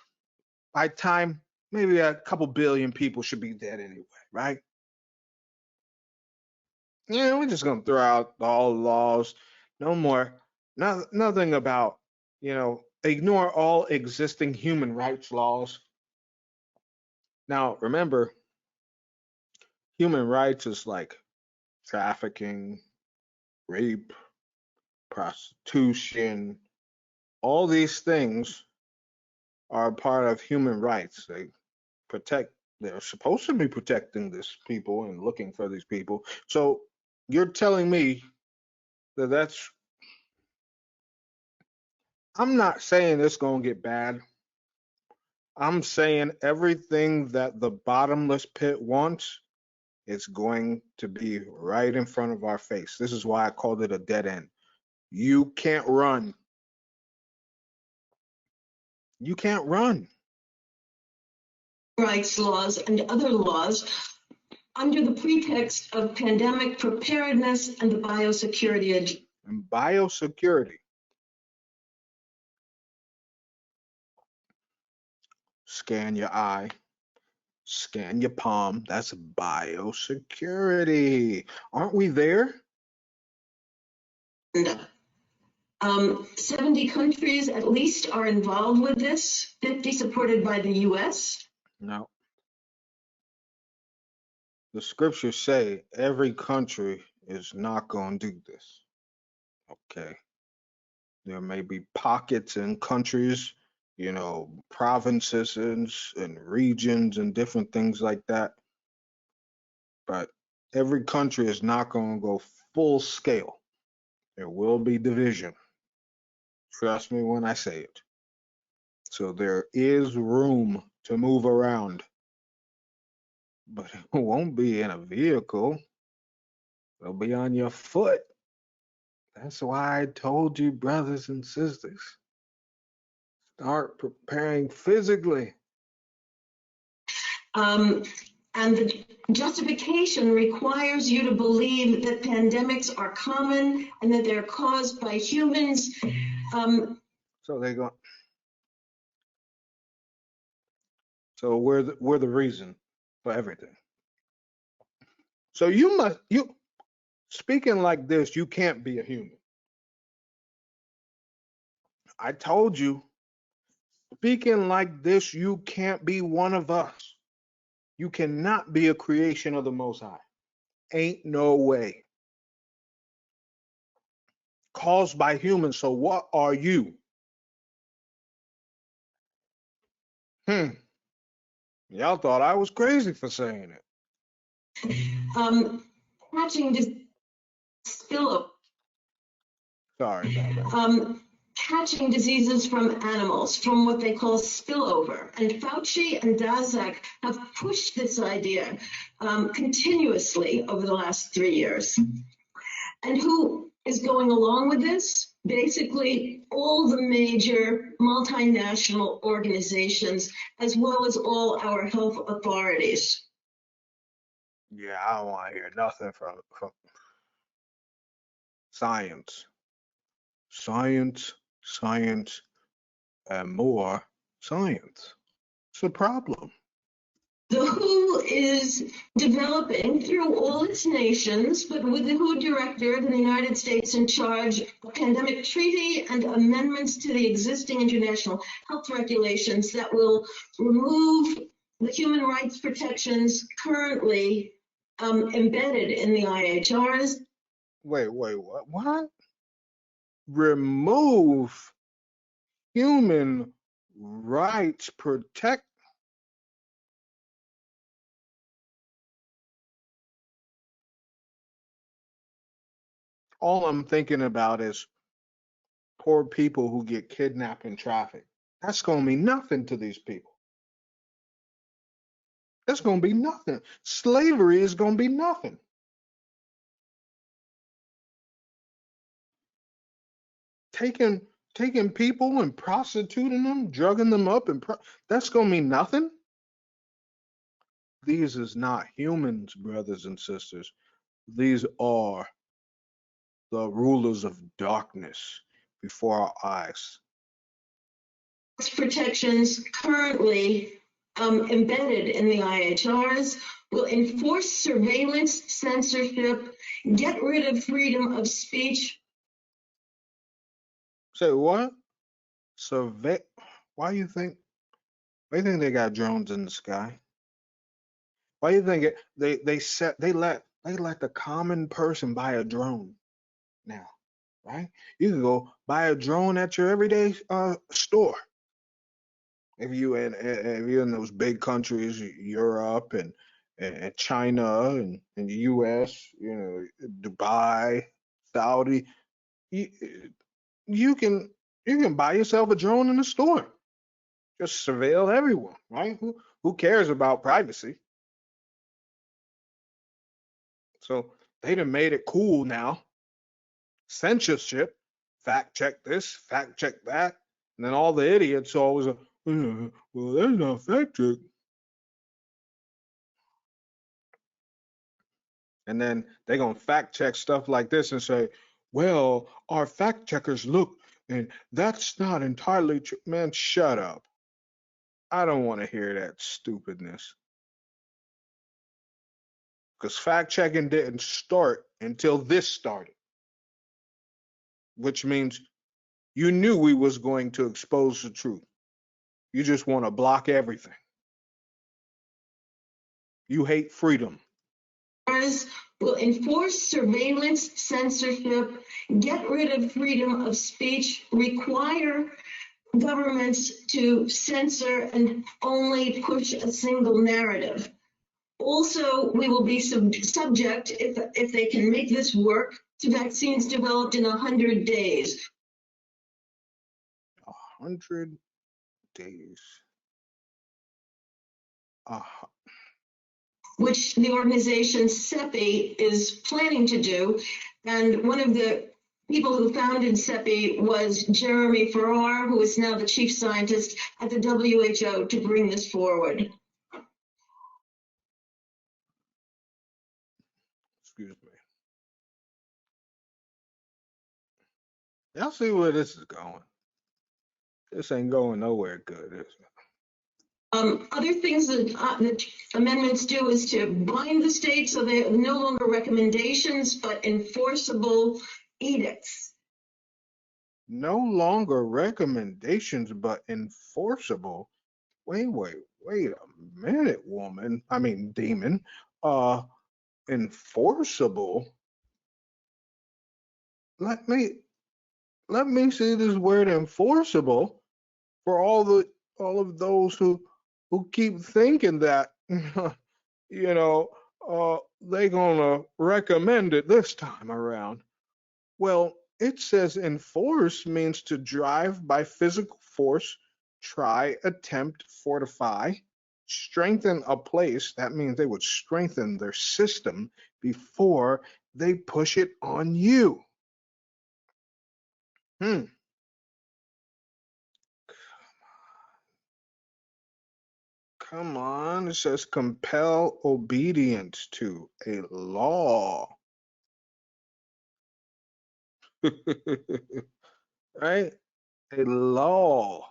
By time, maybe a couple billion people should be dead anyway, right? Yeah, we're just gonna throw out all the laws. No more. Nothing about, ignore all existing human rights laws. Now, remember, human rights is like trafficking, rape, prostitution. All these things are part of human rights. They're supposed to be protecting these people and looking for these people. So you're telling me that I'm not saying it's going to get bad. I'm saying everything that the bottomless pit wants is going to be right in front of our face. This is why I called it a dead end. You can't run. You can't run.
Rights laws and other laws under the pretext of pandemic preparedness and the biosecurity agenda.
And biosecurity. Scan your eye, scan your palm. That's biosecurity. Aren't we there?
70 countries at least are involved with this, 50 supported by the US.
No. The scriptures say every country is not going to do this. Okay. There may be pockets in countries, provinces and regions and different things like that. But every country is not going to go full scale. There will be division. Trust me when I say it. So there is room to move around, but it won't be in a vehicle. It'll be on your foot. That's why I told you, brothers and sisters, start preparing physically.
And the justification requires you to believe that pandemics are common and that they're caused by humans.
So they go. So we're the reason for everything. So you speaking like this, you can't be a human. I told you, speaking like this, you can't be one of us. You cannot be a creation of the Most High. Ain't no way. Caused by humans, so what are you? Y'all thought I was crazy for saying
it. Catching spillover.
Sorry about that.
Catching diseases from animals, from what they call spillover. And Fauci and Daszak have pushed this idea continuously over the last 3 years. And who is going along with this? Basically, all the major multinational organizations, as well as all our health authorities.
Yeah, I don't want to hear nothing from science. Science, and more science. It's a problem.
The WHO is developing through all its nations, but with the WHO director in the United States in charge, a pandemic treaty and amendments to the existing international health regulations that will remove the human rights protections currently embedded in the IHRs.
Wait, what? Remove human rights protect? All I'm thinking about is poor people who get kidnapped in traffic. That's going to mean nothing to these people. That's going to be nothing. Slavery is going to be nothing. Taking people and prostituting them, drugging them up, and that's going to mean nothing. These is not humans, brothers and sisters. These are the rulers of darkness before our eyes.
Protections currently embedded in the IHRs will enforce surveillance, censorship, get rid of freedom of speech.
Say what? Why you think they got drones in the sky? Why you think they let the common person buy a drone now, right? You can go buy a drone at your everyday store. If you're in those big countries, Europe and China and the US, Dubai, Saudi, you can buy yourself a drone in the store. Just surveil everyone, right? Who cares about privacy? So they done made it cool now. Censorship, fact check this, fact check that, and then all the idiots always, well, that's not fact check. And then they're gonna fact check stuff like this and say, well, our fact checkers look, and that's not entirely true. Man, shut up. I don't want to hear that stupidness. Because fact checking didn't start until this started, which means you knew we was going to expose the truth. You just want to block everything. You hate freedom.
Will enforce surveillance, censorship, get rid of freedom of speech, require governments to censor and only push a single narrative. Also, we will be subject, if they can make this work, to vaccines developed in 100 days.
100 days.
Which the organization CEPI is planning to do. And one of the people who founded CEPI was Jeremy Farrar, who is now the chief scientist at the WHO, to bring this forward.
Excuse me. Y'all see where this is going? This ain't going nowhere good, is it?
Other things that amendments do is to bind the state so they are no longer recommendations, but enforceable edicts.
No longer recommendations, but enforceable. Wait a minute, woman. I mean, demon. Enforceable. Let me see this word enforceable for all of those who keep thinking that they're gonna recommend it this time around. Well, it says enforce means to drive by physical force, try, attempt, fortify, strengthen a place. That means they would strengthen their system before they push it on you. Come on. It says compel obedience to a law. Right? A law.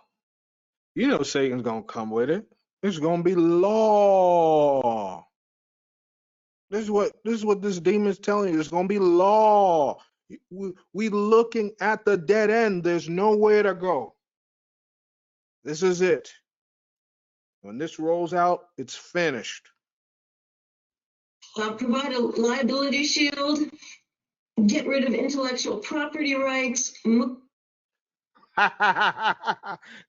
You know Satan's gonna come with it. It's gonna be law. This is what this demon's telling you. It's gonna be law. We looking at the dead end. There's nowhere to go. This is it. When this rolls out, it's finished.
Provide a liability shield, get rid of intellectual property rights.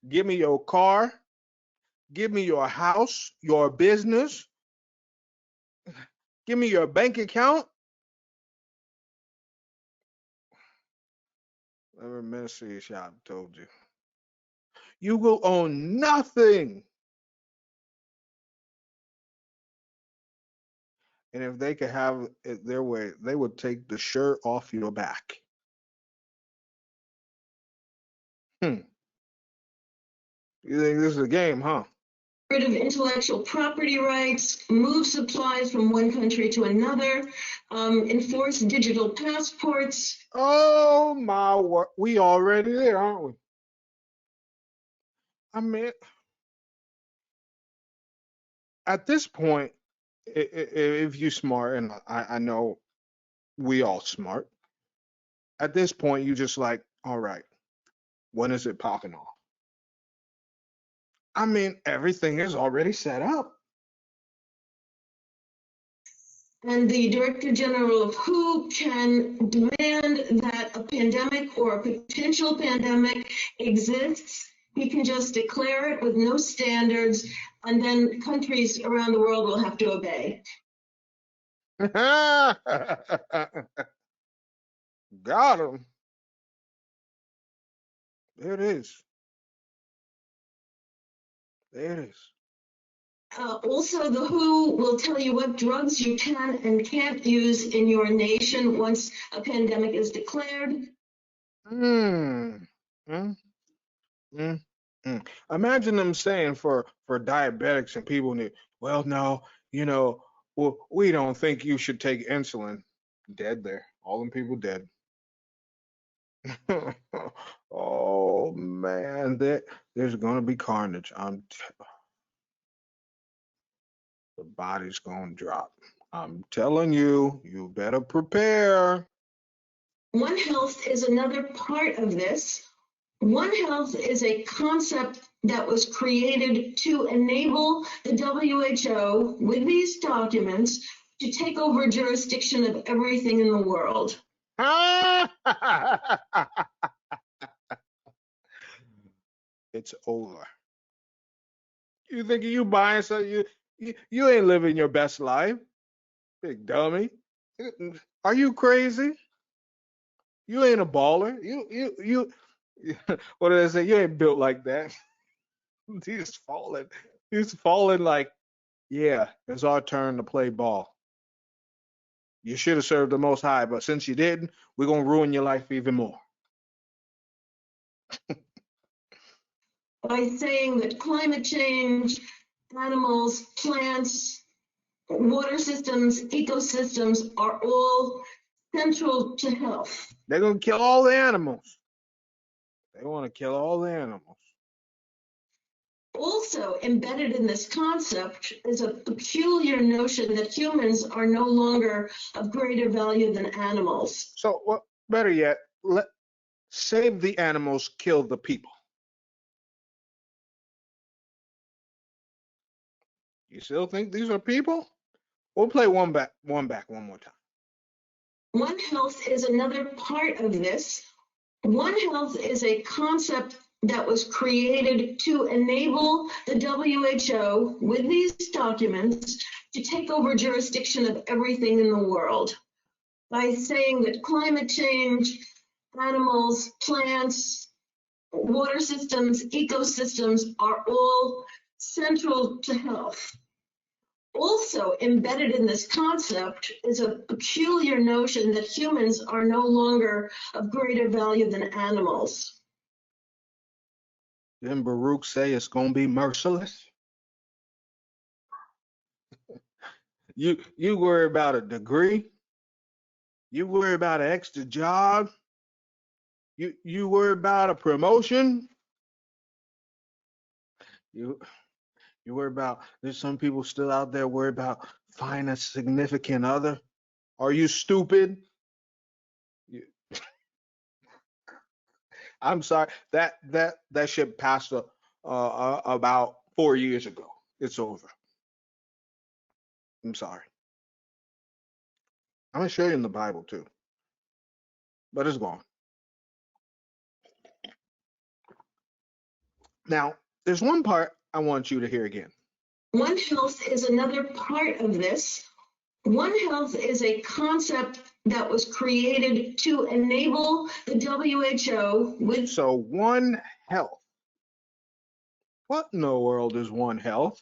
Give me your car. Give me your house, your business. Give me your bank account. Remember Ministry Shop told you. You will own nothing. And if they could have it their way, they would take the shirt off your back. You think this is a game, huh?
Rid of intellectual property rights, move supplies from one country to another, enforce digital passports.
Oh my word. We already there, aren't we? I mean, at this point, if you smart, and I know we all smart, at this point, you just like, all right, when is it popping off? I mean, everything is already set up.
And the Director General of WHO can demand that a pandemic or a potential pandemic exists. He can just declare it with no standards, and then countries around the world will have to obey.
Got him. There it is. There it is.
Also, the WHO will tell you what drugs you can and can't use in your nation once a pandemic is declared.
Imagine them saying for diabetics and people, well, no, well, we don't think you should take insulin. Dead there. All them people dead. Oh man, there's gonna be carnage. The body's gonna drop. I'm telling you, you better prepare.
One Health is another part of this. One Health is a concept that was created to enable the WHO with these documents to take over jurisdiction of everything in the world.
It's over. You think you buying something? You ain't living your best life, big dummy. Are you crazy? You ain't a baller. You. What did I say? You ain't built like that. He's falling. He's falling like, yeah, it's our turn to play ball. You should have served the Most High, but since you didn't, we're gonna ruin your life even more.
By saying that climate change, animals, plants, water systems, ecosystems are all central to health.
They're gonna kill all the animals. They want to kill all the animals.
Also embedded in this concept is a peculiar notion that humans are no longer of greater value than animals.
So, well, better yet, save the animals, kill the people. You still think these are people? We'll play one back one more time.
One Health is another part of this. One Health is a concept that was created to enable the WHO with these documents to take over jurisdiction of everything in the world by saying that climate change, animals, plants, water systems, ecosystems are all central to health. Also embedded in this concept is a peculiar notion that humans are no longer of greater value than animals.
Didn't Baruch say it's gonna be merciless? You worry about a degree. You worry about an extra job. You worry about a promotion. You worry about, there's some people still out there worry about finding a significant other. Are you stupid? I'm sorry. That shit passed about 4 years ago. It's over. I'm sorry. I'm gonna show you in the Bible too, but it's gone. Now, there's one part I want you to hear again.
One Health is another part of this. One Health is a concept that was created to enable the WHO with.
So One Health. What in the world is One Health?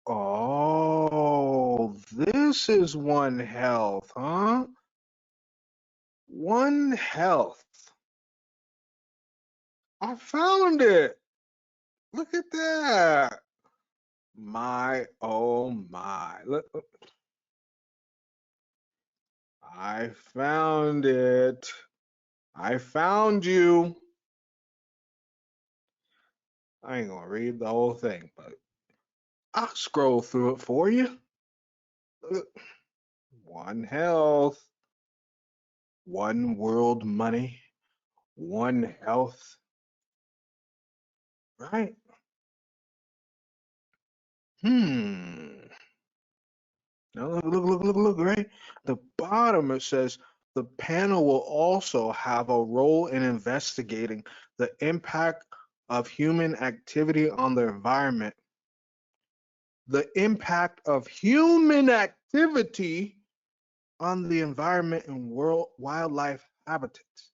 Oh, this is One Health, huh? One Health. I found it. Look at that. My, oh my. Look, I found it. I found you. I ain't gonna read the whole thing, but I'll scroll through it for you. Look. One Health, One World Money, One Health, right? Now look, right? The bottom it says the panel will also have a role in investigating the impact of human activity on the environment. The impact of human activity on the environment and world wildlife habitats.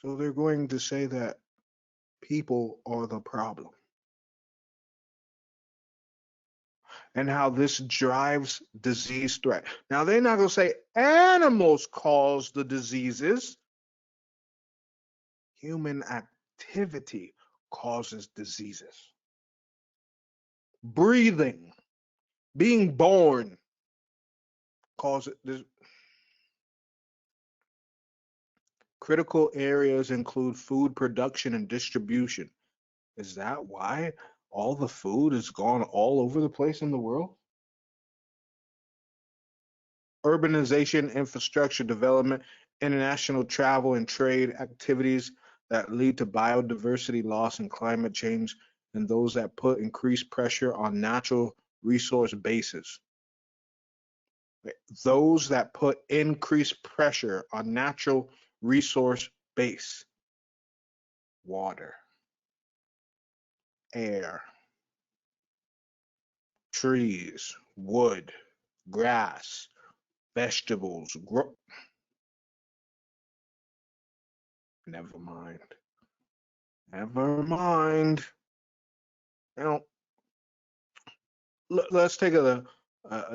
So they're going to say that people are the problem. And how this drives disease threat. Now, they're not going to say animals cause the diseases. Human activity causes diseases. Breathing, being born, causes this. Critical areas include food production and distribution. Is that why all the food is gone all over the place in the world? Urbanization, infrastructure development, international travel and trade activities that lead to biodiversity loss and climate change, and those that put increased pressure on natural resource bases. Those that put increased pressure on natural resource base. Water, air, trees, wood, grass, vegetables, never mind. Never mind. Now, let's take a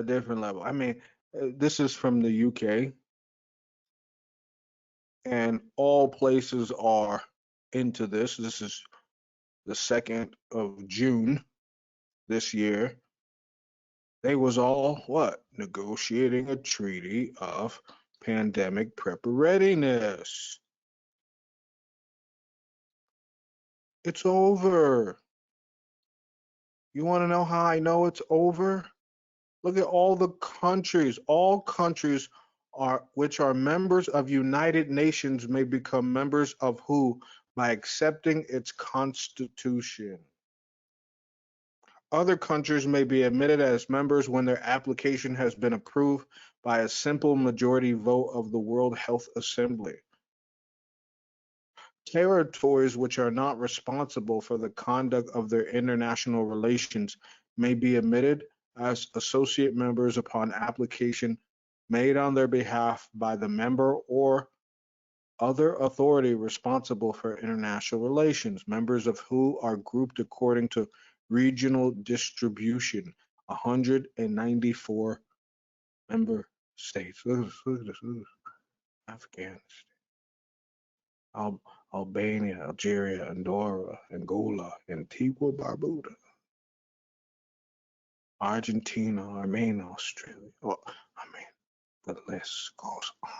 different level. I mean, this is from the UK, and all places are into this. This is the 2nd of June this year. They was all what? Negotiating a treaty of pandemic preparedness. It's over. You want to know how I know it's over? Look at all the countries. All countries are which are members of United Nations may become members of WHO by accepting its constitution. Other countries may be admitted as members when their application has been approved by a simple majority vote of the World Health Assembly. Territories which are not responsible for the conduct of their international relations may be admitted as associate members upon application made on their behalf by the member or other authority responsible for international relations. Members of WHO are grouped according to regional distribution. 194 member states. Look at this. Afghanistan, Albania, Algeria, Andorra, Angola, Antigua, Barbuda, Argentina, Armenia, Australia. Oh, I mean, the list goes on.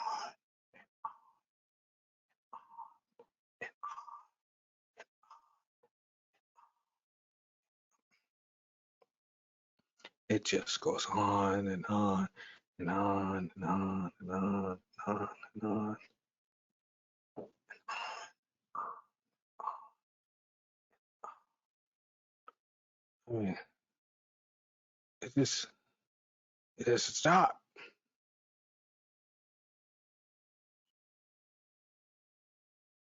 It just goes on and on and on and on and on and on and on. I mean, it just stop.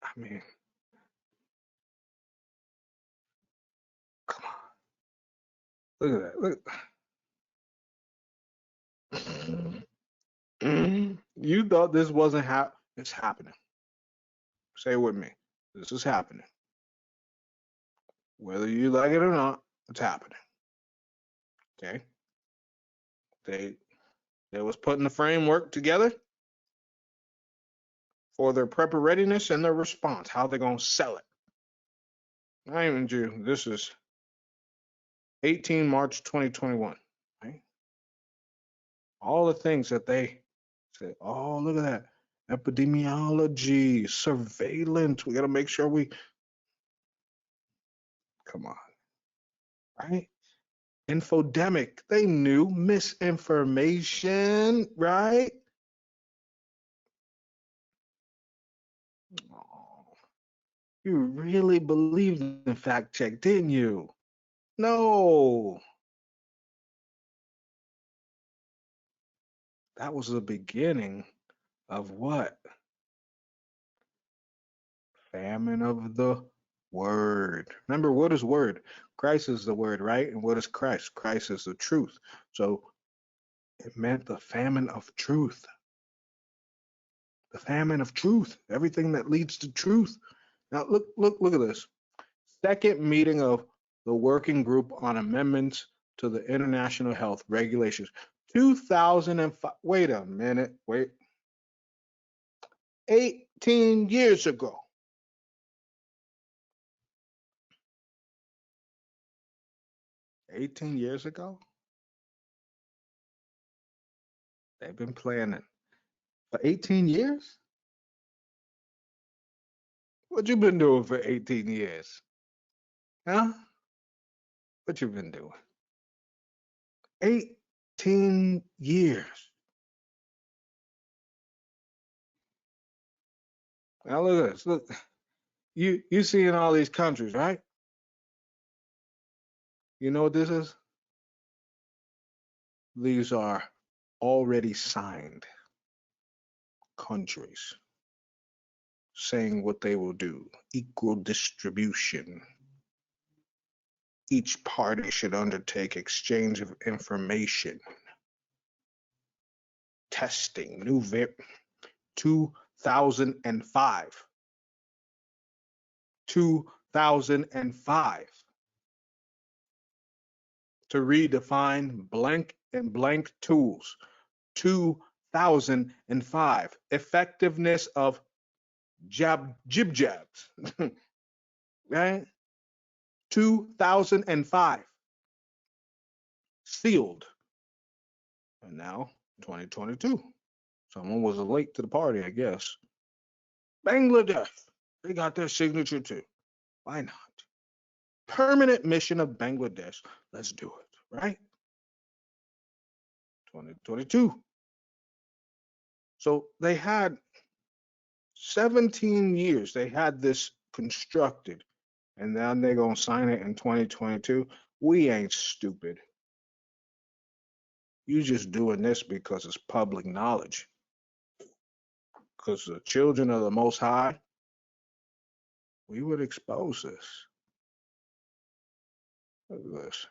I mean, come on. Look at that. Look. You thought this wasn't it's happening. Say it with me. This is happening. Whether you like it or not, it's happening. Okay. They was putting the framework together for their prep readiness and their response, how they're gonna sell it. I even do. This is 18 March 2021. Right? All the things that they said, oh, look at that. Epidemiology, surveillance. We got to make sure come on, right? Infodemic. They knew misinformation, right? Oh, you really believed in fact check, didn't you? No. That was the beginning of what? Famine of the word. Remember, what is word? Christ is the word, right? And what is Christ? Christ is the truth. So it meant the famine of truth. The famine of truth. Everything that leads to truth. Now look at this. Second meeting of the working group on amendments to the international health regulations. 2005. Wait a minute. Wait. 18 years ago. 18 years ago? They've been planning for 18 years? What you been doing for 18 years? Huh? What you been doing? 18 years. Now look at this. Look, you seeing all these countries, right? You know what this is? These are already signed countries saying what they will do. Equal distribution. Each party should undertake exchange of information. Testing. 2005. 2005. To redefine blank and blank tools. 2005. Effectiveness of jibs. Right? 2005. Sealed. And now 2022. Someone was late to the party, I guess. Bangladesh. They got their signature too. Why not? Permanent mission of Bangladesh. Let's do it, right? 2022. So they had 17 years. They had this constructed, and then they're going to sign it in 2022. We ain't stupid. You just doing this because it's public knowledge. Because the children of the Most High, we would expose this. Look at this.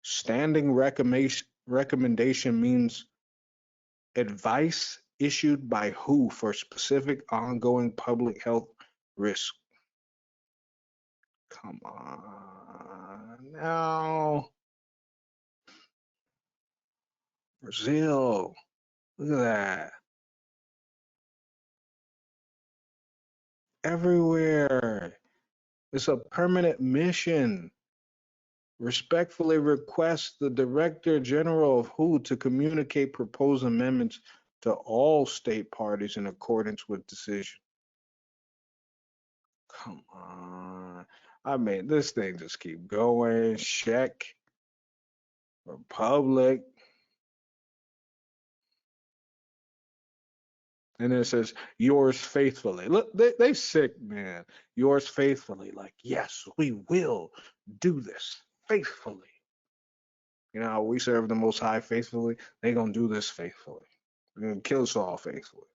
Standing recommendation means advice issued by who for specific ongoing public health risk. Come on now. Brazil. Look at that. Everywhere. It's a permanent mission. Respectfully request the Director General of WHO to communicate proposed amendments to all state parties in accordance with decision. Come on. I mean, this thing just keep going. Czech Republic. And then it says, yours faithfully. Look, they sick, man. Yours faithfully. Like, yes, we will do this faithfully. You know how we serve the Most High faithfully? They're going to do this faithfully. They're going to kill us all faithfully.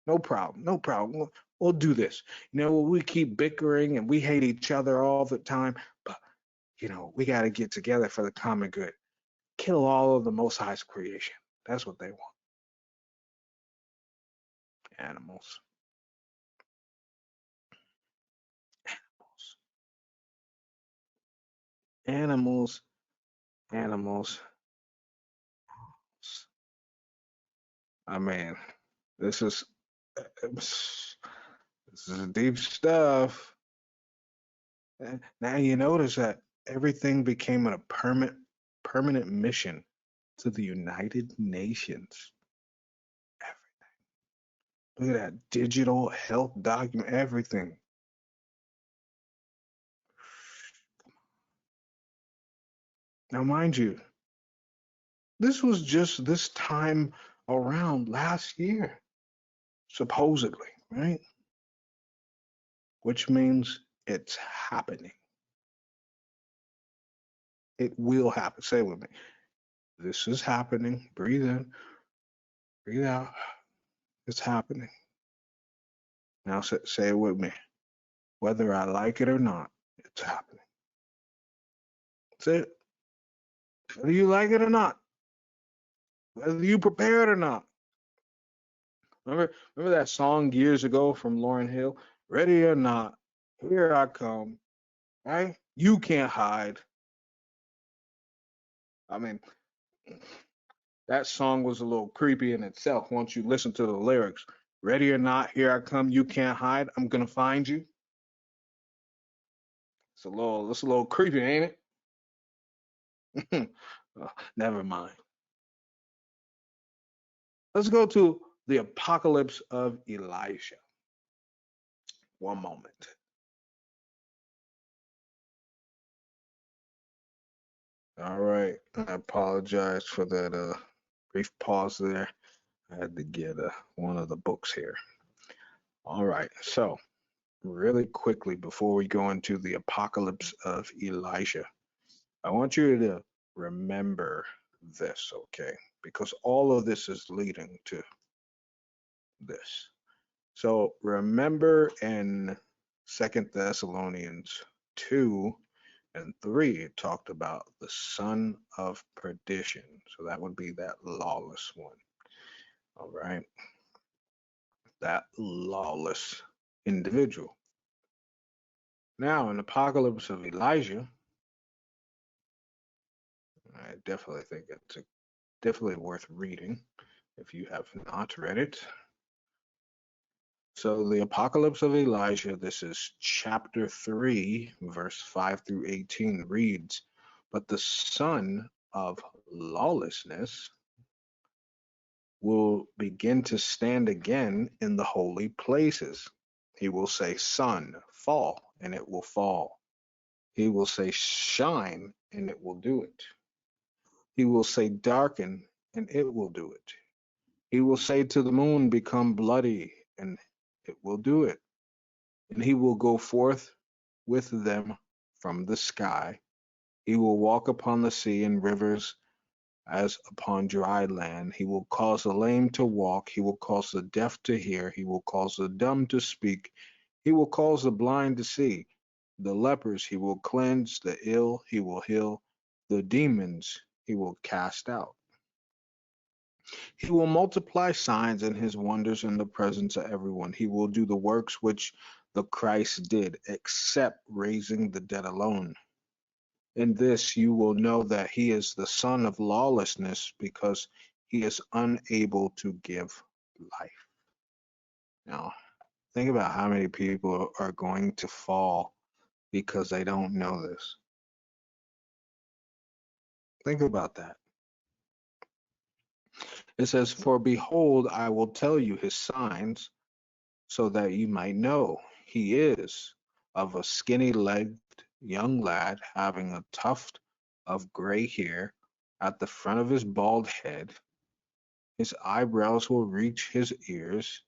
No problem. No problem. We'll do this. You know, we keep bickering and we hate each other all the time, but, you know, we got to get together for the common good. Kill all of the Most High's creation. That's what they want. Animals. Animals. Animals. I mean, this is deep stuff. Now you notice that everything became a permanent mission to the United Nations. Everything. Look at that digital health document, everything. Now, mind you, this was just this time around last year, supposedly, right? Which means it's happening. It will happen. Say it with me. This is happening. Breathe in, breathe out. It's happening. Now say it with me. Whether I like it or not, it's happening. Say it. Whether you like it or not, whether you prepared or not. Remember that song years ago from Lauryn Hill? Ready or not, here I come. Right? You can't hide. I mean, that song was a little creepy in itself once you listen to the lyrics. Ready or not, here I come. You can't hide. I'm gonna find you. It's a little creepy, ain't it? Never mind. Let's go to the apocalypse of Elijah. One moment. All right. I apologize for that brief pause there. I had to get one of the books here. All right. So, really quickly, before we go into the apocalypse of Elijah, I want you to remember this, okay? Because all of this is leading to this. So remember in 2 Thessalonians 2 and 3, it talked about the son of perdition. So that would be that lawless one. All right. That lawless individual. Now, in Apocalypse of Elijah, I definitely think it's definitely worth reading if you have not read it. So the Apocalypse of Elijah, this is chapter 3, verse 5 through 18 reads, but the son of lawlessness will begin to stand again in the holy places. He will say, sun, fall, and it will fall. He will say, shine, and it will do it. He will say, darken, and it will do it. He will say to the moon, become bloody, and it will do it. And he will go forth with them from the sky. He will walk upon the sea and rivers as upon dry land. He will cause the lame to walk. He will cause the deaf to hear. He will cause the dumb to speak. He will cause the blind to see. The lepers he will cleanse. The ill he will heal. The demons he will cast out. He will multiply signs and his wonders in the presence of everyone. He will do the works which the Christ did, except raising the dead alone. In this you will know that he is the son of lawlessness, because he is unable to give life. Now, think about how many people are going to fall because they don't know this. Think about that. It says, for behold, I will tell you his signs, so that you might know. He is of a skinny-legged young lad, having a tuft of gray hair at the front of his bald head. His eyebrows will reach his ears.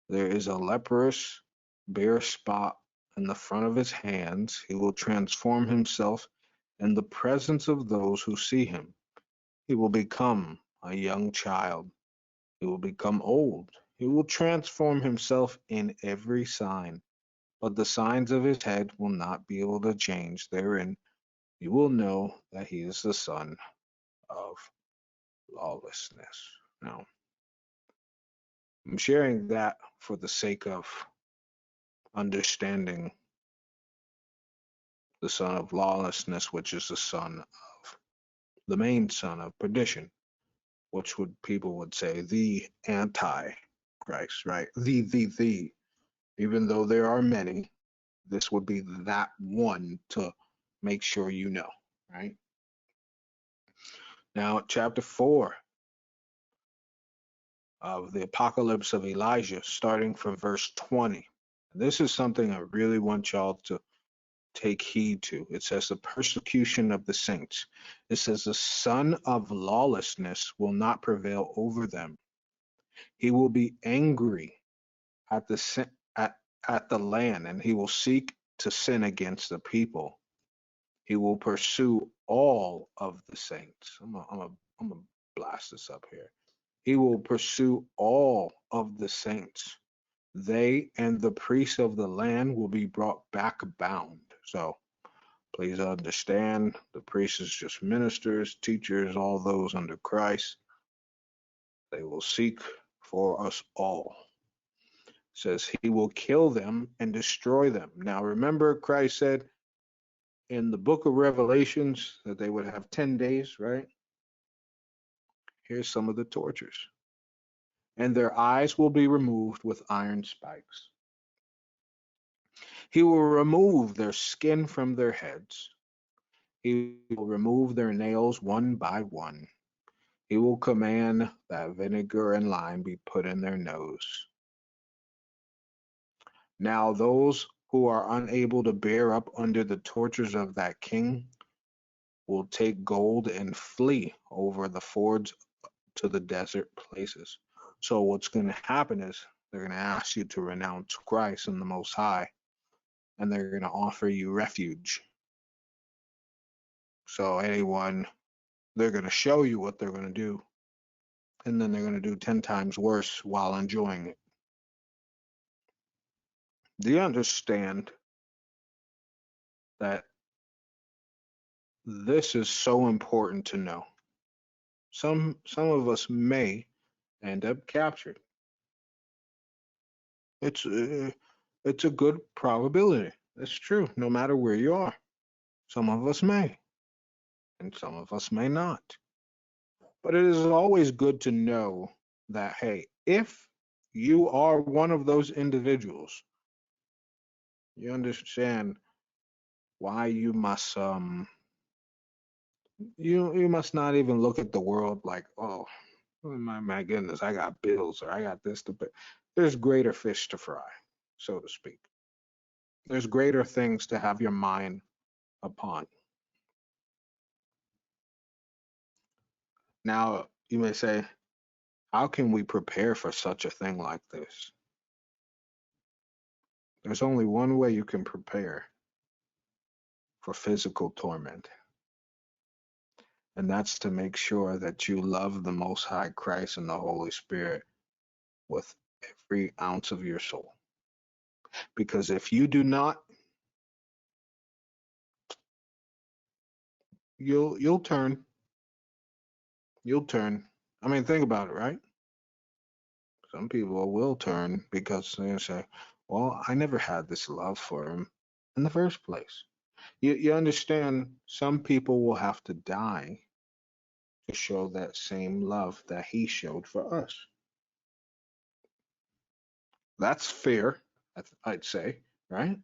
There is a leprous, bare spot in the front of his hands. He will transform himself in the presence of those who see him. He will become a young child. He will become old. He will transform himself in every sign, but the signs of his head will not be able to change. Therein you will know that he is the son of lawlessness. Now, I'm sharing that for the sake of understanding the son of lawlessness, which is the son of the main son of perdition, which would people would say the anti-Christ, right? The. Even though there are many, this would be that one to make sure you know, right? Now, chapter 4 of the Apocalypse of Elijah, starting from verse 20. This is something I really want y'all to take heed to. It says the persecution of the saints. It says the son of lawlessness will not prevail over them. He will be angry at the land, and he will seek to sin against the people. He will pursue all of the saints. I'm gonna blast this up here. He will pursue all of the saints. They and the priests of the land will be brought back bound. So please understand, the priests is just ministers, teachers, all those under Christ. They will seek for us all. It says he will kill them and destroy them. Now remember, Christ said in the book of Revelations that they would have 10 days, right? Here's some of the tortures. And their eyes will be removed with iron spikes. He will remove their skin from their heads. He will remove their nails one by one. He will command that vinegar and lime be put in their nose. Now those who are unable to bear up under the tortures of that king will take gold and flee over the fords to the desert places. So what's going to happen is they're going to ask you to renounce Christ and the Most High, and they're going to offer you refuge. So they're going to show you what they're going to do, and then they're going to do 10 times worse while enjoying it. Do you understand that this is so important to know? Some of us may end up captured. It's a good probability. That's true, no matter where you are. Some of us may, and some of us may not. But it is always good to know that, hey, if you are one of those individuals, you understand why you must you must not even look at the world like, oh my goodness, I got bills or I got this to pay. There's greater fish to fry, so to speak. There's greater things to have your mind upon. Now, you may say, how can we prepare for such a thing like this? There's only one way you can prepare for physical torment, and that's to make sure that you love the Most High Christ and the Holy Spirit with every ounce of your soul. Because if you do not, you'll turn. You'll turn. I mean, think about it, right? Some people will turn because they say, well, I never had this love for him in the first place. You understand, some people will have to die to show that same love that he showed for us. That's fair, I'd say, right?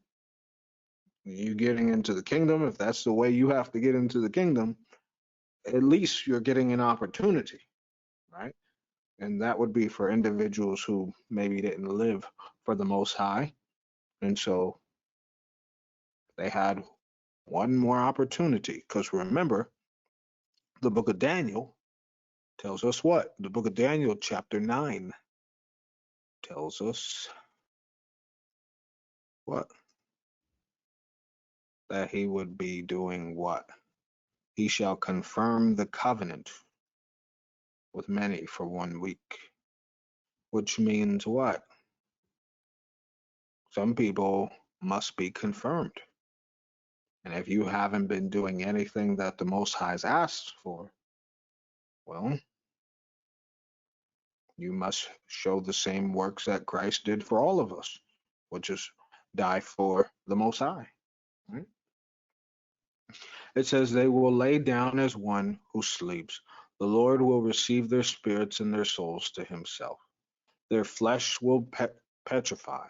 You getting into the kingdom, if that's the way you have to get into the kingdom, at least you're getting an opportunity, right? And that would be for individuals who maybe didn't live for the Most High. And so they had one more opportunity. Because remember, the book of Daniel tells us what? The book of Daniel, chapter 9, tells us what? That he would be doing what? He shall confirm the covenant with many for 1 week. Which means what? Some people must be confirmed. And if you haven't been doing anything that the Most High has asked for, Well, you must show the same works that Christ did for all of us, which is die for the Most High. Right? It says they will lay down as one who sleeps. The Lord will receive their spirits and their souls to himself. Their flesh will petrify.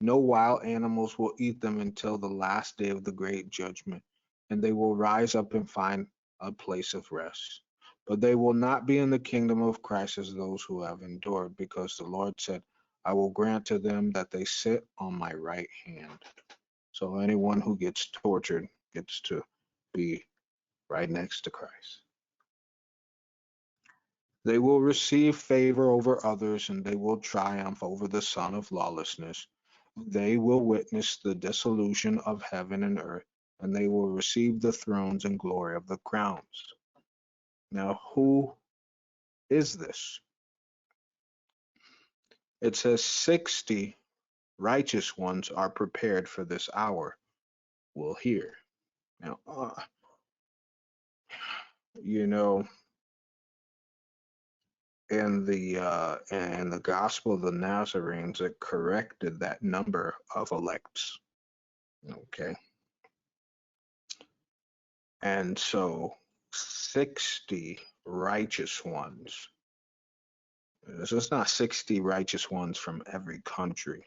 No wild animals will eat them until the last day of the great judgment, and they will rise up and find a place of rest. But they will not be in the kingdom of Christ as those who have endured, because the Lord said, I will grant to them that they sit on my right hand. So anyone who gets tortured gets to be right next to Christ. They will receive favor over others, and they will triumph over the son of lawlessness. They will witness the dissolution of heaven and earth, and they will receive the thrones and glory of the crowns. Now, who is this? It says 60 righteous ones are prepared for this hour. We'll hear. Now, you know, in the Gospel of the Nazarenes, it corrected that number of elects. Okay. And so 60 righteous ones. So it's not 60 righteous ones from every country.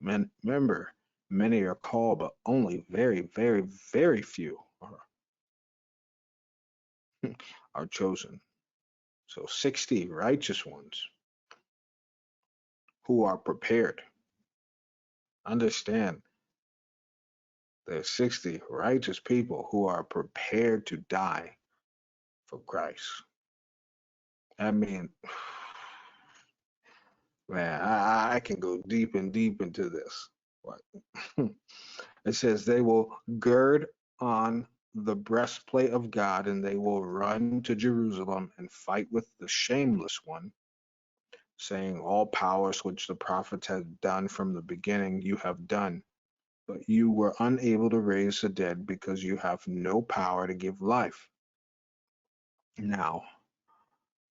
Remember, many are called, but only very, very, very few are chosen. So 60 righteous ones who are prepared. Understand, there's 60 righteous people who are prepared to die for Christ. I mean, man, I can go deep and deep into this. It says they will gird on the breastplate of God, and they will run to Jerusalem and fight with the shameless one, saying, all powers which the prophets had done from the beginning you have done, but you were unable to raise the dead because you have no power to give life. Now,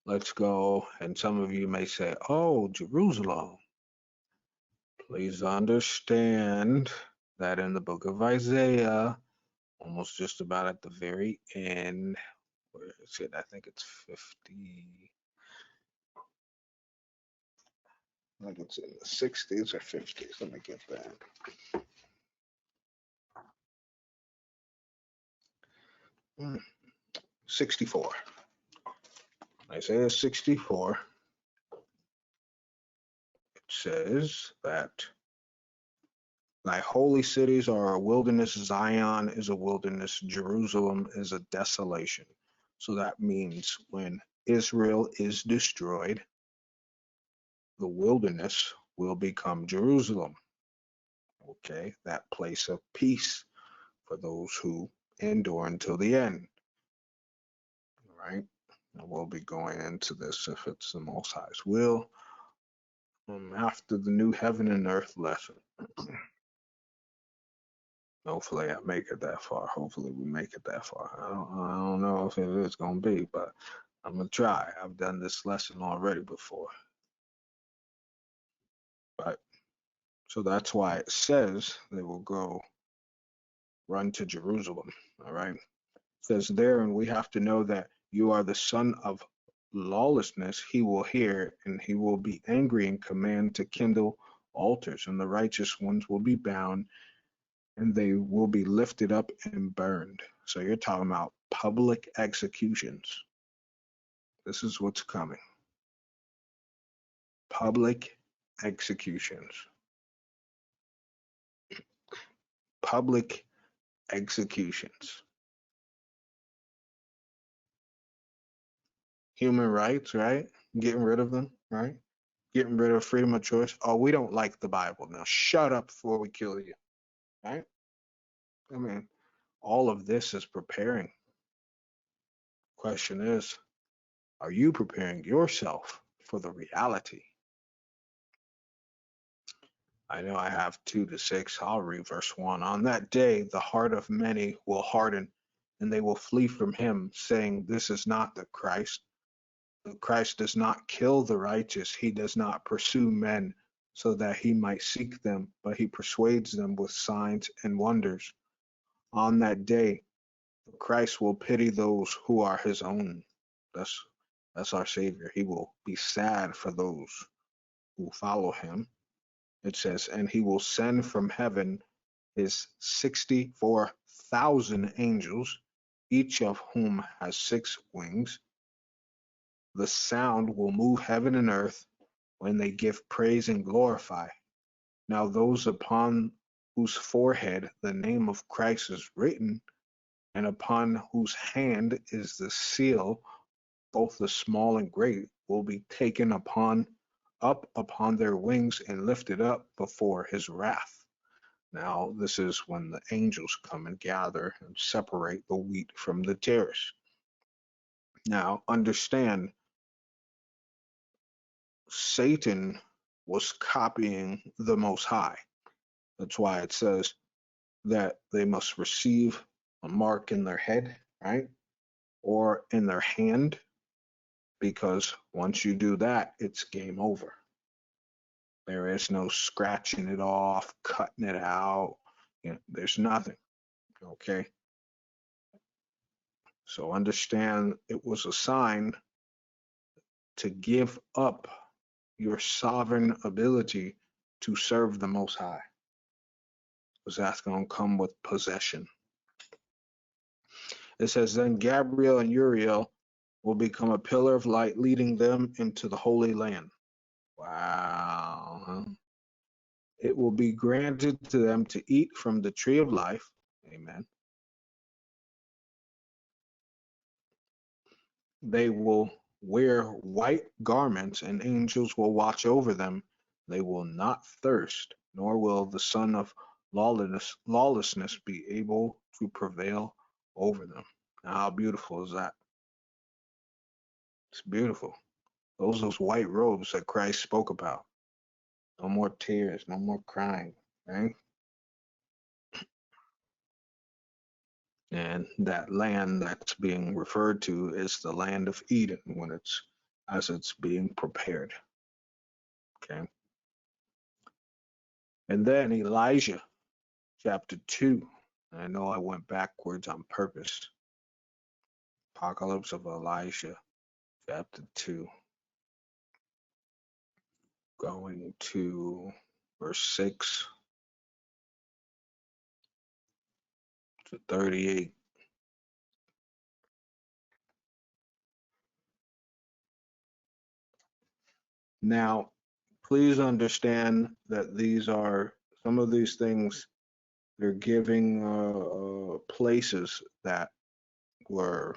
let's go, and some of you may say, oh, Jerusalem. Please understand that in the book of Isaiah, almost just about at the very end, where is it? I think it's 50. I think it's in the 60s or 50s. Let me get that. 64. Isaiah 64. It says that thy holy cities are a wilderness, Zion is a wilderness, Jerusalem is a desolation. So that means when Israel is destroyed, the wilderness will become Jerusalem. Okay, that place of peace for those who endure until the end. All right, and we'll be going into this if it's the Most High's will after the new heaven and earth lesson. Hopefully I make it that far. Hopefully we make it that far. I don't know if it is going to be, but I'm going to try. I've done this lesson already before. But so that's why it says they will go run to Jerusalem. All right. It says there, and we have to know that you are the son of lawlessness. He will hear, and he will be angry and command to kindle altars, and the righteous ones will be bound, and they will be lifted up and burned. So you're talking about public executions. This is what's coming. Public executions. Public executions. Human rights, right? Getting rid of them, right? Getting rid of freedom of choice. Oh, we don't like the Bible. Now shut up before we kill you, right? I mean, all of this is preparing. Question is, are you preparing yourself for the reality? I know I have 2 to 6. I'll read verse 1. On that day, the heart of many will harden, and they will flee from him, saying, This is not the Christ. The Christ does not kill the righteous. He does not pursue men so that he might seek them, but he persuades them with signs and wonders. On that day, Christ will pity those who are his own. That's our Savior. He will be sad for those who follow him. It says, and he will send from heaven his 64,000 angels, each of whom has 6 wings. The sound will move heaven and earth when they give praise and glorify. Now those upon whose forehead the name of Christ is written, and upon whose hand is the seal, both the small and great, will be taken up upon their wings and lifted up before his wrath. Now, this is when the angels come and gather and separate the wheat from the tares. Now, understand, Satan was copying the Most High. That's why it says that they must receive a mark in their head, right? Or in their hand, because once you do that, it's game over. There is no scratching it off, cutting it out. There's nothing, okay? So understand it was a sign to give up your sovereign ability to serve the Most High, because that's going to come with possession. It says, then Gabriel and Uriel will become a pillar of light, leading them into the Holy Land. Wow. Huh? It will be granted to them to eat from the tree of life. Amen. They will wear white garments, and angels will watch over them. They will not thirst, nor will the son of lawlessness be able to prevail over them. Now, how beautiful is that? It's beautiful. Those white robes that Christ spoke about. No more tears, no more crying, right? And that land that's being referred to is the land of Eden as it's being prepared. Okay. And then Elijah, chapter 2. I know I went backwards on purpose. Apocalypse of Elijah, chapter 2. Going to verse 6 to 38. Now, please understand that these are some of these things. They're giving places that were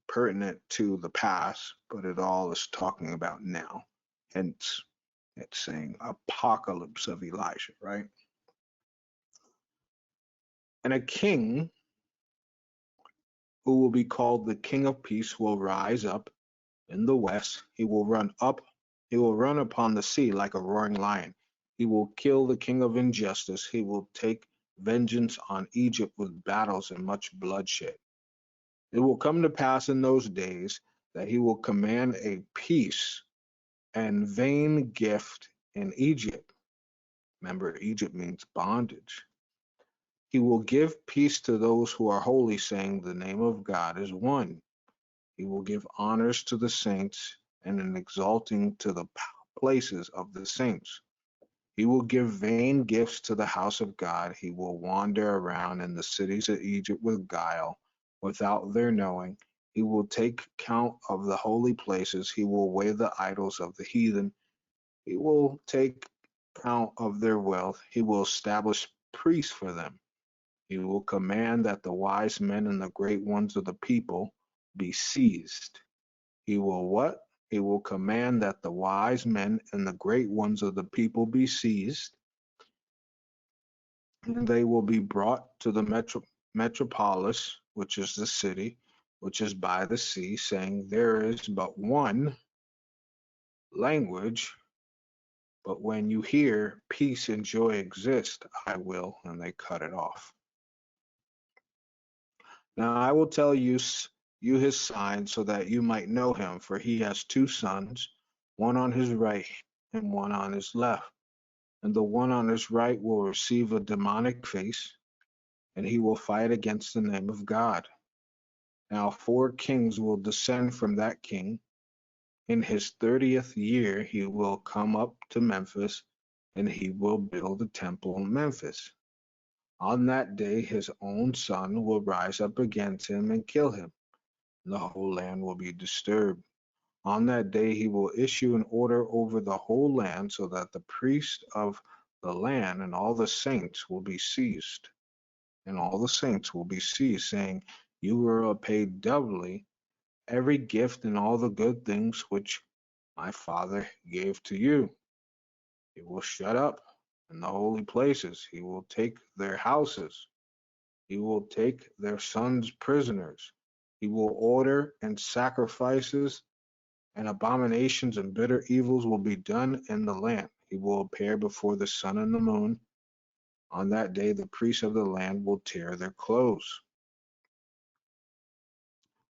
pertinent to the past, but it all is talking about now. Hence, it's saying apocalypse of Elijah, right? And a king who will be called the King of Peace will rise up in the west. He will run upon the sea like a roaring lion. He will kill the king of injustice. He will take vengeance on Egypt with battles and much bloodshed. It will come to pass in those days that he will command a peace and vain gift in Egypt. Remember, Egypt means bondage. He will give peace to those who are holy, saying, the name of God is one. He will give honors to the saints and an exalting to the places of the saints. He will give vain gifts to the house of God. He will wander around in the cities of Egypt with guile, without their knowing. He will take count of the holy places. He will weigh the idols of the heathen. He will take count of their wealth. He will establish priests for them. He will command that the wise men and the great ones of the people be seized. He will what? He will command that the wise men and the great ones of the people be seized. And they will be brought to the metropolis, which is the city, which is by the sea, saying, there is but one language, but when you hear peace and joy exist, I will, and they cut it off. Now I will tell you his sign so that you might know him, for he has two sons, one on his right and one on his left. And the one on his right will receive a demonic face, and he will fight against the name of God. Now 4 kings will descend from that king. In his 30th year he will come up to Memphis, and he will build a temple in Memphis. On that day his own son will rise up against him and kill him. And the whole land will be disturbed. On that day he will issue an order over the whole land, so that the priests of the land and all the saints will be seized. And all the saints will be seized, saying, you were paid doubly every gift and all the good things which my father gave to you. He will shut up in the holy places. He will take their houses. He will take their sons prisoners. He will order, and sacrifices and abominations and bitter evils will be done in the land. He will appear before the sun and the moon. On that day the priests of the land will tear their clothes.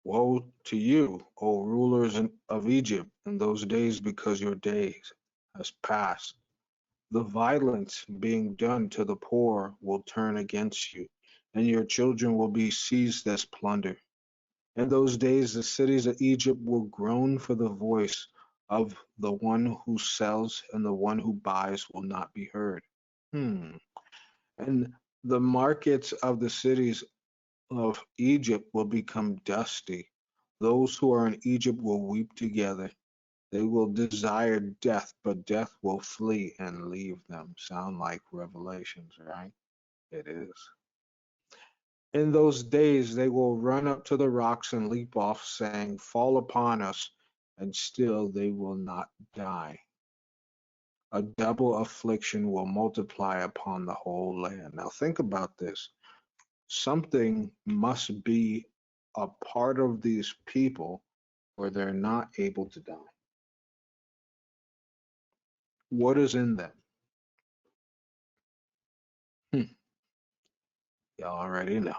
Woe to you, O rulers of Egypt, in those days, because your days has passed. The violence being done to the poor will turn against you, and your children will be seized as plunder. In those days the cities of Egypt will groan for the voice of the one who sells, and the one who buys will not be heard. And the markets of the cities of Egypt will become dusty. Those who are in Egypt will weep together. They will desire death, but death will flee and leave them. Sound like Revelations, right? It is. In those days they will run up to the rocks and leap off, saying, fall upon us, and still they will not die. A double affliction will multiply upon the whole land. Now think about this. Something must be a part of these people where they're not able to die. What is in them? You already know.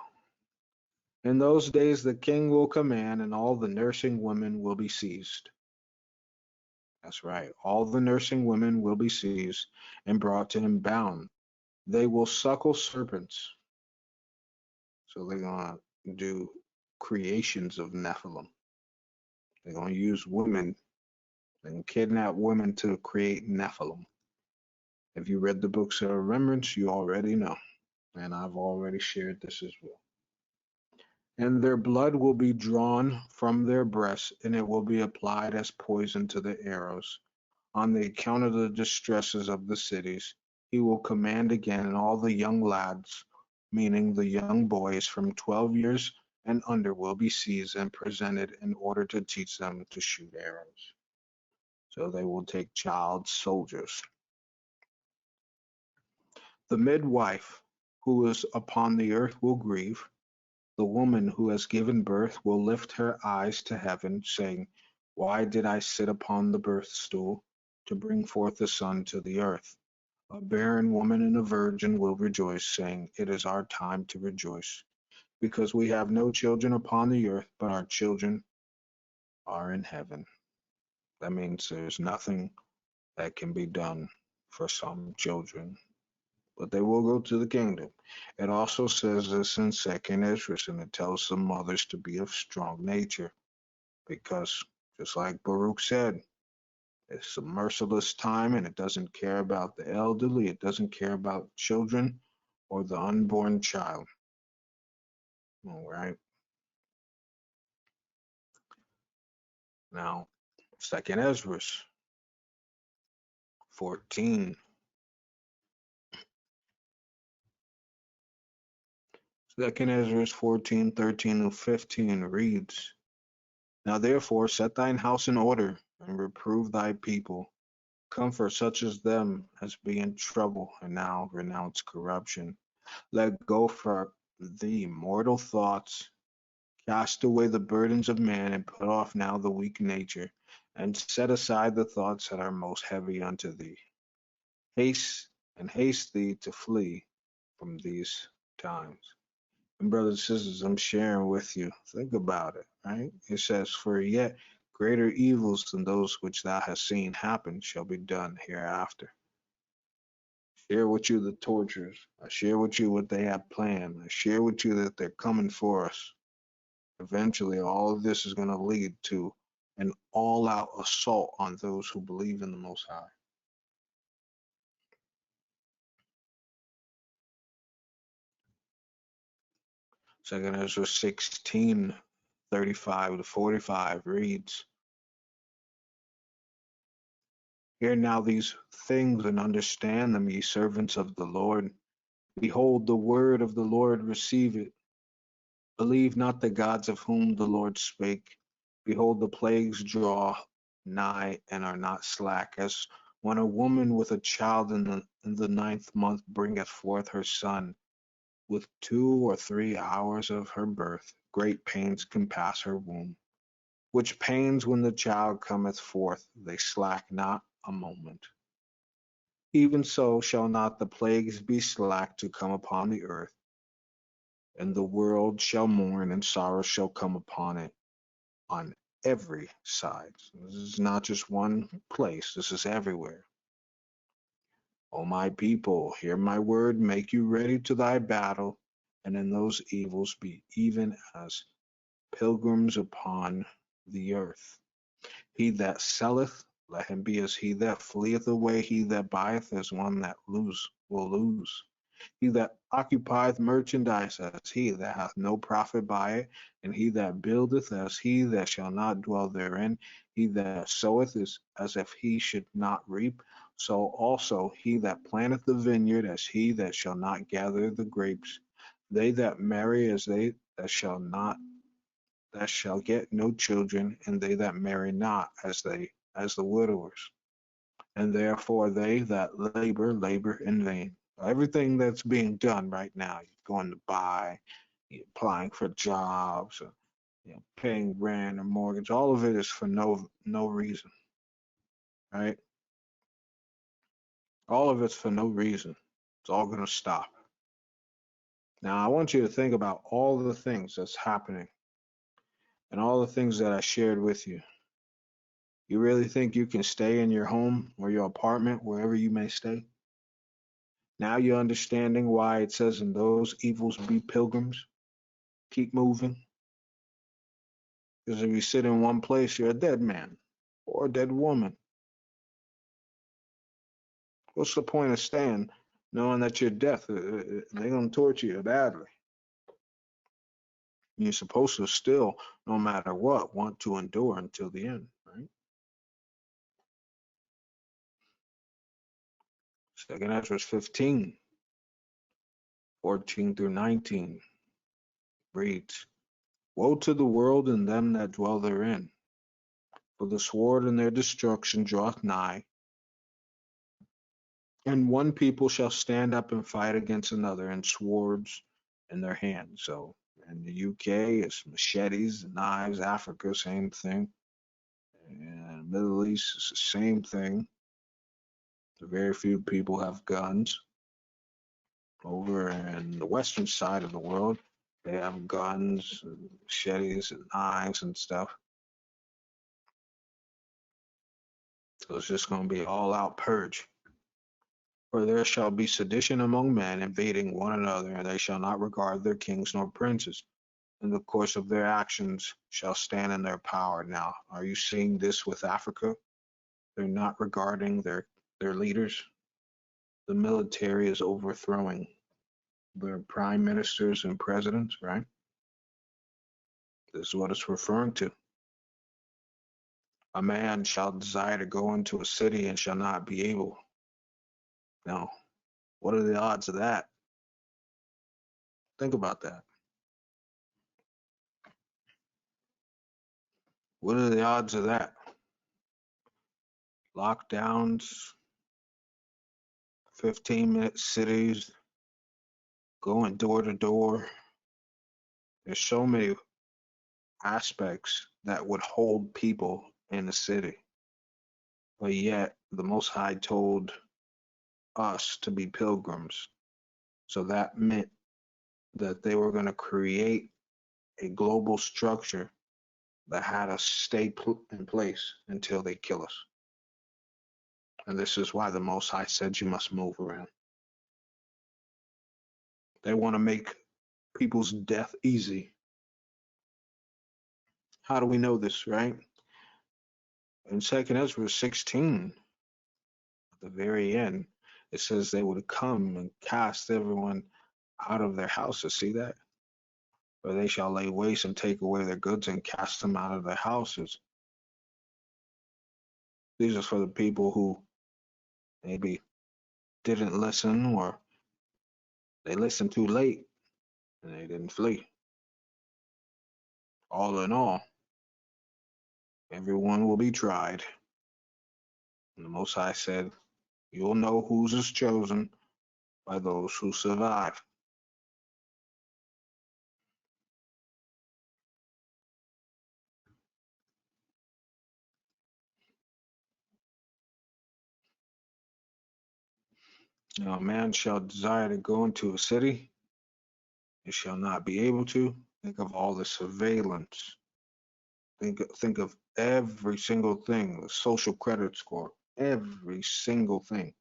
In those days the king will command, and all the nursing women will be seized. That's right. All the nursing women will be seized and brought to him bound. They will suckle serpents. So they're going to do creations of Nephilim. They're going to use women and kidnap women to create Nephilim. If you read the books of remembrance, you already know. And I've already shared this as well. And their blood will be drawn from their breasts, and it will be applied as poison to the arrows. On the account of the distresses of the cities, he will command again, and all the young lads, meaning the young boys from 12 years and under, will be seized and presented in order to teach them to shoot arrows. So they will take child soldiers. The midwife who is upon the earth will grieve. The woman who has given birth will lift her eyes to heaven, saying, why did I sit upon the birth stool to bring forth a son to the earth? A barren woman and a virgin will rejoice, saying, it is our time to rejoice, because we have no children upon the earth, but our children are in heaven. That means there's nothing that can be done for some children, but they will go to the kingdom. It also says this in 2nd Ezra, and it tells the mothers to be of strong nature, because just like Baruch said, it's a merciless time, and it doesn't care about the elderly, it doesn't care about children or the unborn child. All right. Now, 2nd Ezra 14. 2nd Ezra 14, 13 and 15 reads, now therefore set thine house in order, and reprove thy people. Comfort such as them as be in trouble, and now renounce corruption. Let go for thee mortal thoughts. Cast away the burdens of man, and put off now the weak nature, and set aside the thoughts that are most heavy unto thee. Haste thee to flee from these times. And brothers and sisters, I'm sharing with you. Think about it, right? It says, for yet greater evils than those which thou hast seen happen shall be done hereafter. Share with you the tortures. I share with you what they have planned. I share with you that they're coming for us. Eventually, all of this is going to lead to an all-out assault on those who believe in the Most High. 2 Ezra 16:35-45 reads, hear now these things and understand them, ye servants of the Lord. Behold, the word of the Lord, receive it. Believe not the gods of whom the Lord spake. Behold, the plagues draw nigh and are not slack, as when a woman with a child in the 9th month bringeth forth her son, with 2 or 3 hours of her birth, great pains compass her womb. Which pains when the child cometh forth, they slack not a moment. Even so shall not the plagues be slack to come upon the earth, and the world shall mourn, and sorrow shall come upon it on every side. So this is not just one place, this is everywhere. O my people, hear my word, make you ready to thy battle, and in those evils be even as pilgrims upon the earth. He that selleth, let him be as he that fleeth away. He that buyeth as one that will lose. He that occupieth merchandise as he that hath no profit by it, and he that buildeth as he that shall not dwell therein. He that soweth is as if he should not reap. So also he that planteth the vineyard as he that shall not gather the grapes. They that marry as they that shall get no children, and they that marry not as the widowers. And therefore they that labor in vain. Everything that's being done right now, you're going to buy, you're applying for jobs, or, paying rent or mortgage, all of it is for no reason, right? All of it's for no reason. It's all going to stop. Now, I want you to think about all the things that's happening and all the things that I shared with you. You really think you can stay in your home or your apartment, wherever you may stay? Now you're understanding why it says, in those evils be pilgrims. Keep moving. Because if you sit in one place, you're a dead man or a dead woman. What's the point of staying knowing that you're death? They're going to torture you badly. You're supposed to still, no matter what, want to endure until the end, right? 2 Ezra 15:14-19 reads, woe to the world and them that dwell therein, for the sword and their destruction draweth nigh, and one people shall stand up and fight against another, and swords in their hands. So in the UK, it's machetes, knives. Africa, same thing. And Middle East, it's the same thing. Very few people have guns. Over in the western side of the world, they have guns, and machetes, and knives and stuff. So it's just going to be all out purge. For there shall be sedition among men, invading one another, and they shall not regard their kings nor princes. In the course of their actions shall stand in their power. Now, are you seeing this with Africa? They're not regarding their leaders. The military is overthrowing their prime ministers and presidents, right? This is what it's referring to. A man shall desire to go into a city and shall not be able. Now, what are the odds of that? Think about that. What are the odds of that? Lockdowns, 15-minute cities, going door to door. There's so many aspects that would hold people in the city. But yet, the Most High told us to be pilgrims. So that meant that they were going to create a global structure that had us stay in place until they kill us. And this is why the Most High said you must move around. They want to make people's death easy. How do we know this, right? In 2nd Ezra 16, at the very end, it says they would come and cast everyone out of their houses. See that? For they shall lay waste and take away their goods and cast them out of their houses. These are for the people who maybe didn't listen, or they listened too late and they didn't flee. All in all, everyone will be tried. And the Most High said, you'll know whose is chosen by those who survive. Now, a man shall desire to go into a city, it shall not be able to. Think of all the surveillance. Think of every single thing, the social credit score, every single thing.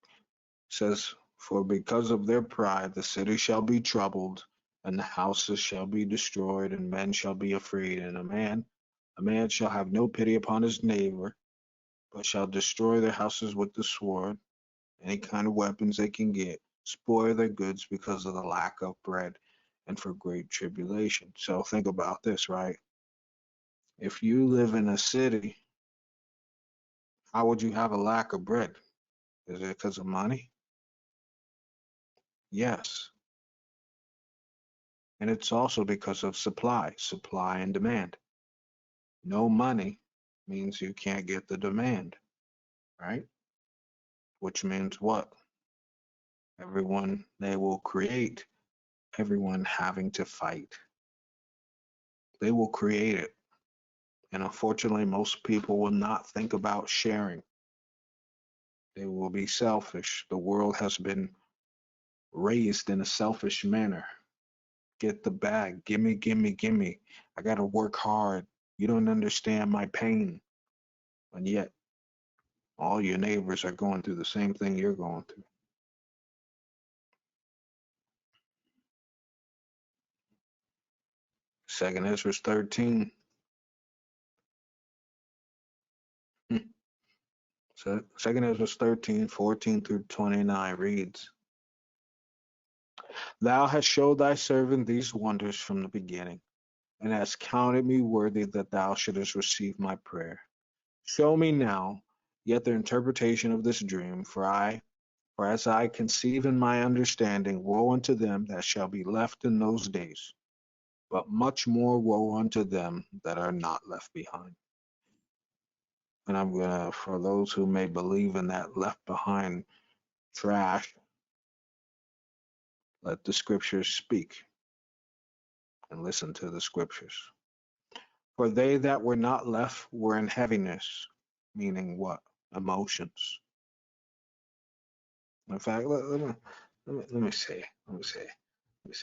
It says, for because of their pride, the city shall be troubled, and the houses shall be destroyed, and men shall be afraid. And a man shall have no pity upon his neighbor, but shall destroy their houses with the sword, any kind of weapons they can get, spoil their goods because of the lack of bread and for great tribulation. So think about this, right? If you live in a city, how would you have a lack of bread? Is it because of money? Yes. And it's also because of supply and demand. No money means you can't get the demand, right? Which means what? Everyone they will create, everyone having to fight. They will create it. And unfortunately, most people will not think about sharing. They will be selfish. The world has been raised in a selfish manner. Get the bag. Gimme, gimme, gimme. I got to work hard. You don't understand my pain. And yet, all your neighbors are going through the same thing you're going through. Second Ezra 13. So Second Ezra 13, 14 through 29 reads, Thou hast showed thy servant these wonders from the beginning, and hast counted me worthy that thou shouldest receive my prayer. Show me now yet the interpretation of this dream, for as I conceive in my understanding, woe unto them that shall be left in those days, but much more woe unto them that are not left behind. And I'm gonna, for those who may believe in that left behind trash, let the scriptures speak and listen to the scriptures. For they that were not left were in heaviness, meaning what? Emotions. In fact, let me see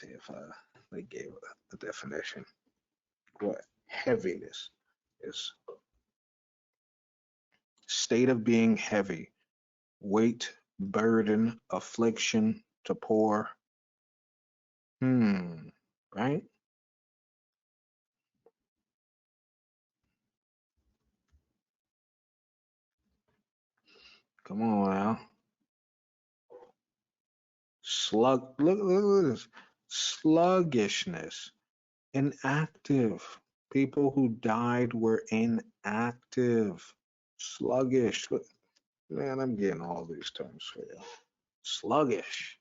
if they gave a definition. What heaviness is? State of being heavy, weight, burden, affliction, to pour. Right? Come on now. Look at this. Sluggishness, inactive. People who died were inactive, sluggish. Man, I'm getting all these terms for you. Sluggish.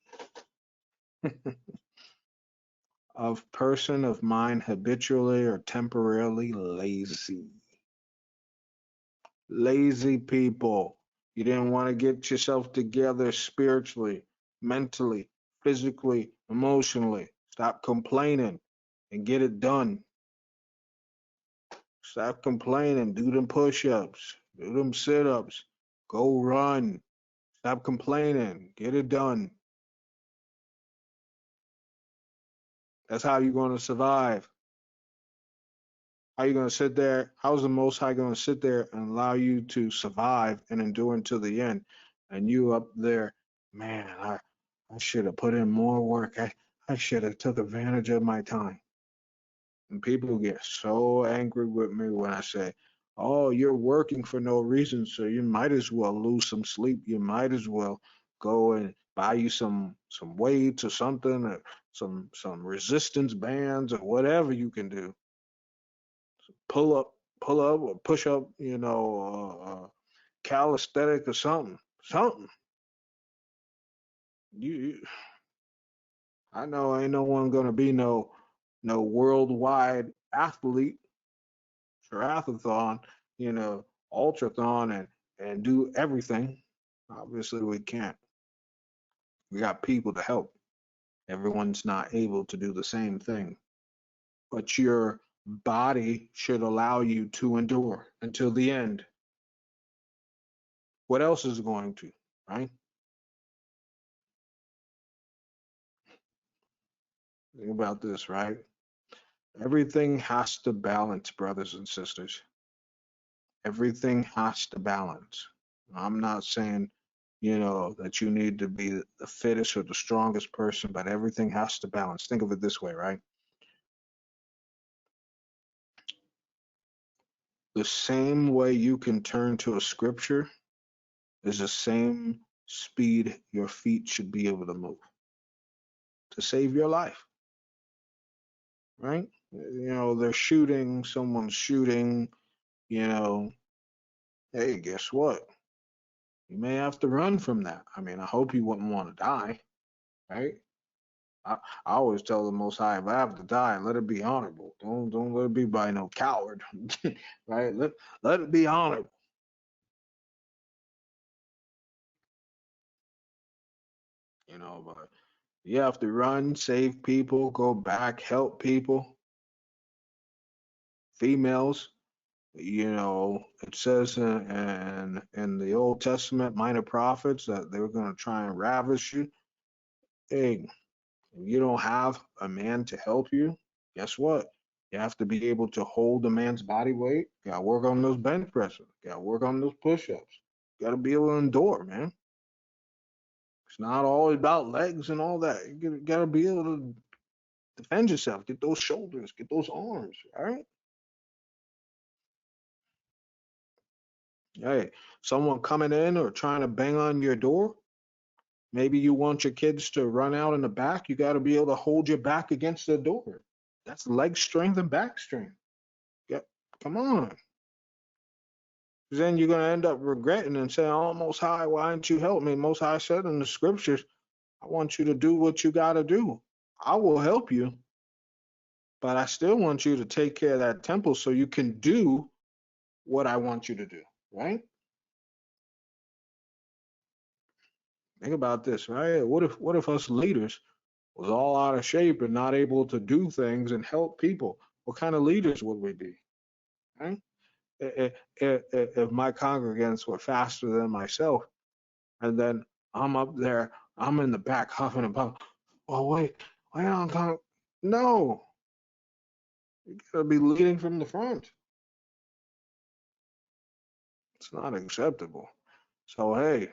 Of person of mind habitually or temporarily lazy. Lazy people. You didn't want to get yourself together spiritually, mentally, physically, emotionally. Stop complaining and get it done. Stop complaining. Do them push-ups. Do them sit-ups. Go run. Stop complaining. Get it done. That's how you're going to survive. How are you going to sit there? How's the Most High going to sit there and allow you to survive and endure until the end? And you up there, man, I should have put in more work. I should have took advantage of my time. And people get so angry with me when I say, oh, you're working for no reason, so you might as well lose some sleep. You might as well go and buy you some weights or something, or some resistance bands or whatever you can do. Pull up, or push up, calisthenic or something. Something. You I know ain't no one gonna be no worldwide athlete, triathlon, ultrathon and do everything. Obviously we can't. We got people to help. Everyone's not able to do the same thing. But your body should allow you to endure until the end. What else is going to, right? Think about this, right? Everything has to balance, brothers and sisters. Everything has to balance. I'm not saying, that you need to be the fittest or the strongest person, but everything has to balance. Think of it this way, right? The same way you can turn to a scripture is the same speed your feet should be able to move to save your life, right? They're shooting, someone's shooting, you know, hey, guess what? You may have to run from that. I mean, I hope you wouldn't want to die, right? I always tell the Most High, if I have to die, let it be honorable. Don't let it be by no coward, right? Let it be honorable. But you have to run, save people, go back, help people, females. It says in the Old Testament, minor prophets, that they were going to try and ravish you. Hey, if you don't have a man to help you, guess what? You have to be able to hold a man's body weight. You got to work on those bench presses. You got to work on those push-ups. You got to be able to endure, man. It's not always about legs and all that. You got to be able to defend yourself. Get those shoulders. Get those arms. All right. Hey, someone coming in or trying to bang on your door. Maybe you want your kids to run out in the back. You got to be able to hold your back against the door. That's leg strength and back strength. Yeah, come on. 'Cause then you're going to end up regretting and saying, oh, Most High, why didn't you help me? Most High said in the scriptures, I want you to do what you got to do. I will help you, but I still want you to take care of that temple so you can do what I want you to do, right? Think about this, right? What if us leaders was all out of shape and not able to do things and help people? What kind of leaders would we be, right? If my congregants were faster than myself, and then I'm up there, I'm in the back huffing and puffing. Oh wait on, no, you gotta be leading from the front. It's not acceptable. So hey,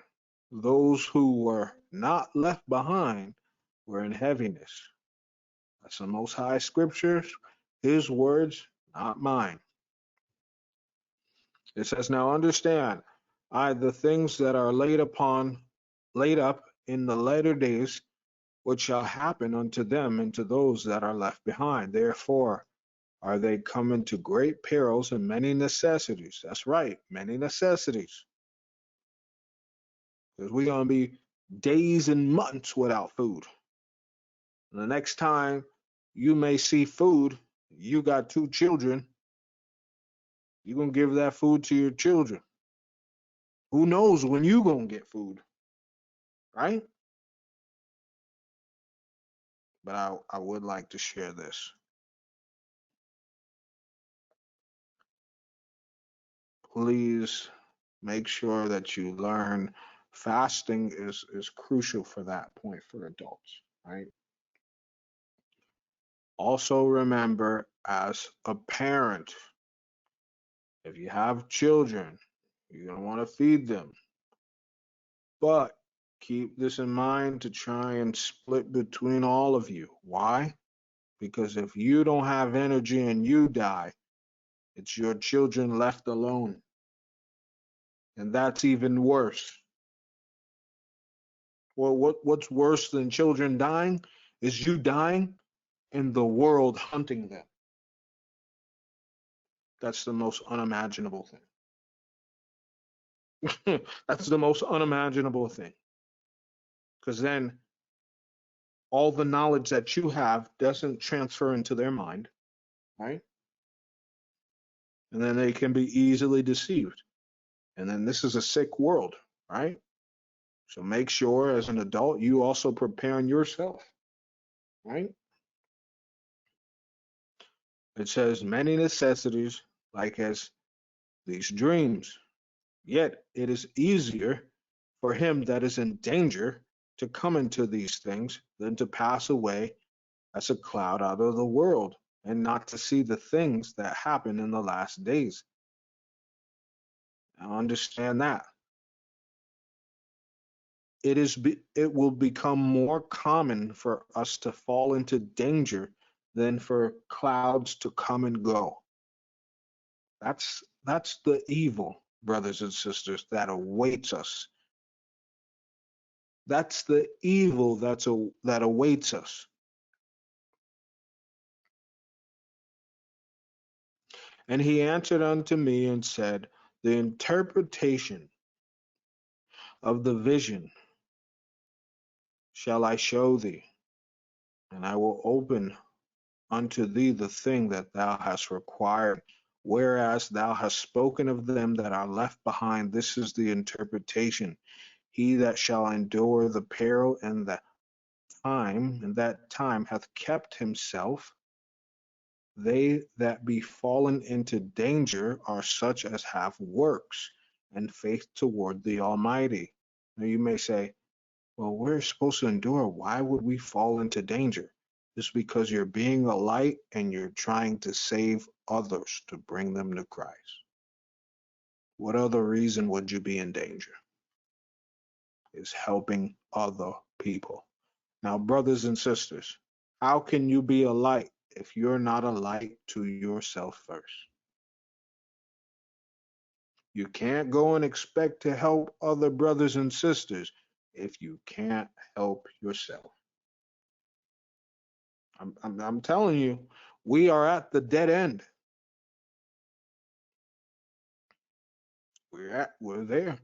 those who were not left behind were in heaviness. That's the Most High Scriptures, His words, not mine. It says, now understand, the things that are laid up in the latter days, which shall happen unto them and to those that are left behind. Therefore are they come into great perils and many necessities. That's right, many necessities. Because we're going to be days and months without food. And the next time you may see food, you got 2 children, you're going to give that food to your children. Who knows when you going to get food, right? But I would like to share this. Please make sure that you learn fasting is crucial for that point for adults, right? Also remember, as a parent, if you have children, you're going to want to feed them. But keep this in mind to try and split between all of you. Why? Because if you don't have energy and you die, it's your children left alone. And that's even worse. Well, what's worse than children dying is you dying and the world hunting them. That's the most unimaginable thing. That's the most unimaginable thing. Because then all the knowledge that you have doesn't transfer into their mind, right? And then they can be easily deceived. And then this is a sick world, right? So make sure as an adult you also preparing yourself, right? It says many necessities like as these dreams. Yet it is easier for him that is in danger to come into these things than to pass away as a cloud out of the world and not to see the things that happen in the last days. Now understand that. It will become more common for us to fall into danger than for clouds to come and go. That's the evil, brothers and sisters, that awaits us. That's the evil that awaits us. And he answered unto me and said, the interpretation of the vision shall I show thee, and I will open unto thee the thing that thou hast required. Whereas thou hast spoken of them that are left behind, this is the interpretation. He that shall endure the peril and that time hath kept himself. They that be fallen into danger are such as have works and faith toward the Almighty. Now you may say, well, we're supposed to endure. Why would we fall into danger? Just because you're being a light and you're trying to save others to bring them to Christ. What other reason would you be in danger? Is helping other people. Now, brothers and sisters, how can you be a light if you're not a light to yourself first? You can't go and expect to help other brothers and sisters if you can't help yourself. I'm telling you, we are at the dead end. We're there.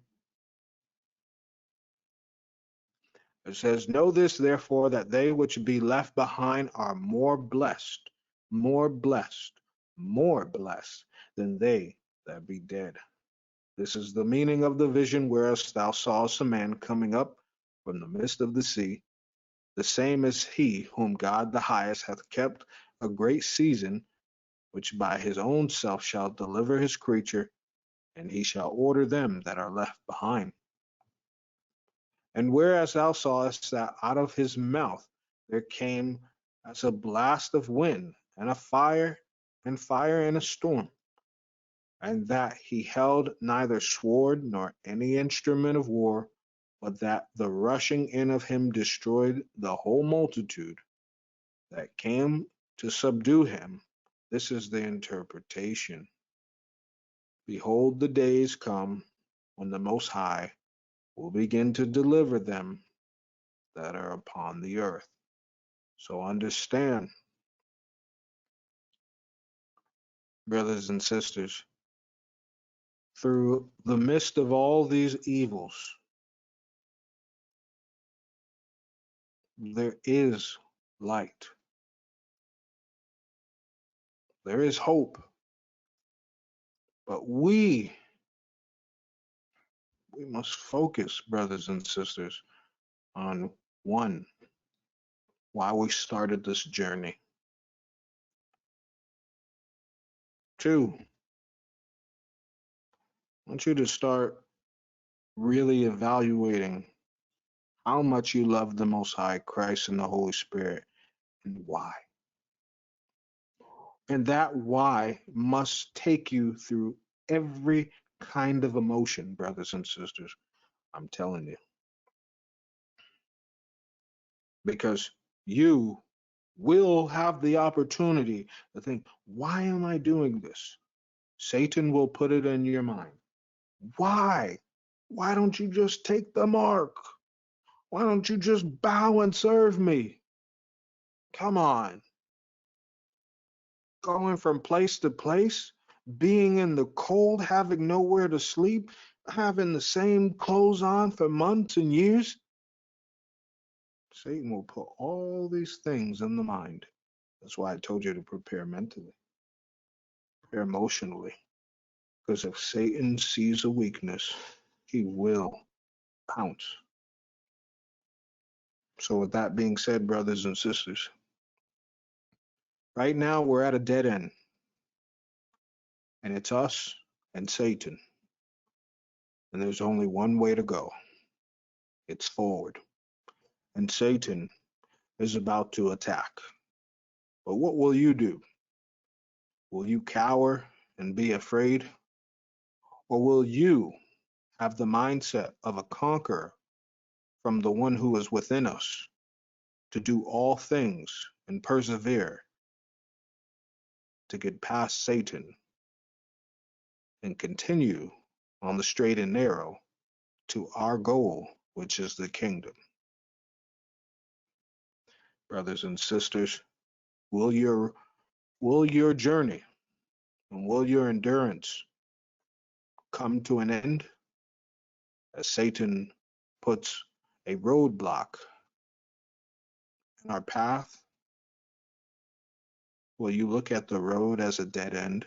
It says, know this therefore, that they which be left behind are more blessed than they that be dead. This is the meaning of the vision, whereas thou sawest a man coming up from the midst of the sea, the same as he whom God the highest hath kept a great season, which by his own self shall deliver his creature, and he shall order them that are left behind. And whereas thou sawest that out of his mouth there came as a blast of wind, and a fire, and a storm, and that he held neither sword nor any instrument of war, but that the rushing in of him destroyed the whole multitude that came to subdue him. This is the interpretation. Behold, the days come when the Most High will begin to deliver them that are upon the earth. So understand, brothers and sisters, through the midst of all these evils, there is light. There is hope. But we must focus, brothers and sisters, on one, why we started this journey. Two, I want you to start really evaluating how much you love the Most High, Christ, and the Holy Spirit, and why. And that why must take you through every kind of emotion, brothers and sisters. I'm telling you. Because you will have the opportunity to think, why am I doing this? Satan will put it in your mind. Why? Why don't you just take the mark? Why don't you just bow and serve me? Come on. Going from place to place, being in the cold, having nowhere to sleep, having the same clothes on for months and years. Satan will put all these things in the mind. That's why I told you to prepare mentally, prepare emotionally. Because if Satan sees a weakness, he will pounce. So with that being said, brothers and sisters, right now we're at a dead end. And it's us and Satan. And there's only one way to go. It's forward. And Satan is about to attack. But what will you do? Will you cower and be afraid? Or will you have the mindset of a conqueror from the one who is within us to do all things and persevere to get past Satan and continue on the straight and narrow to our goal, which is the kingdom? Brothers and sisters, will your journey and will your endurance come to an end as Satan puts a roadblock in our path? Will you look at the road as a dead end?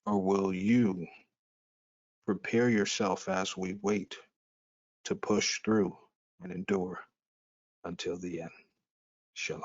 Or will you prepare yourself as we wait to push through and endure until the end? Shalom.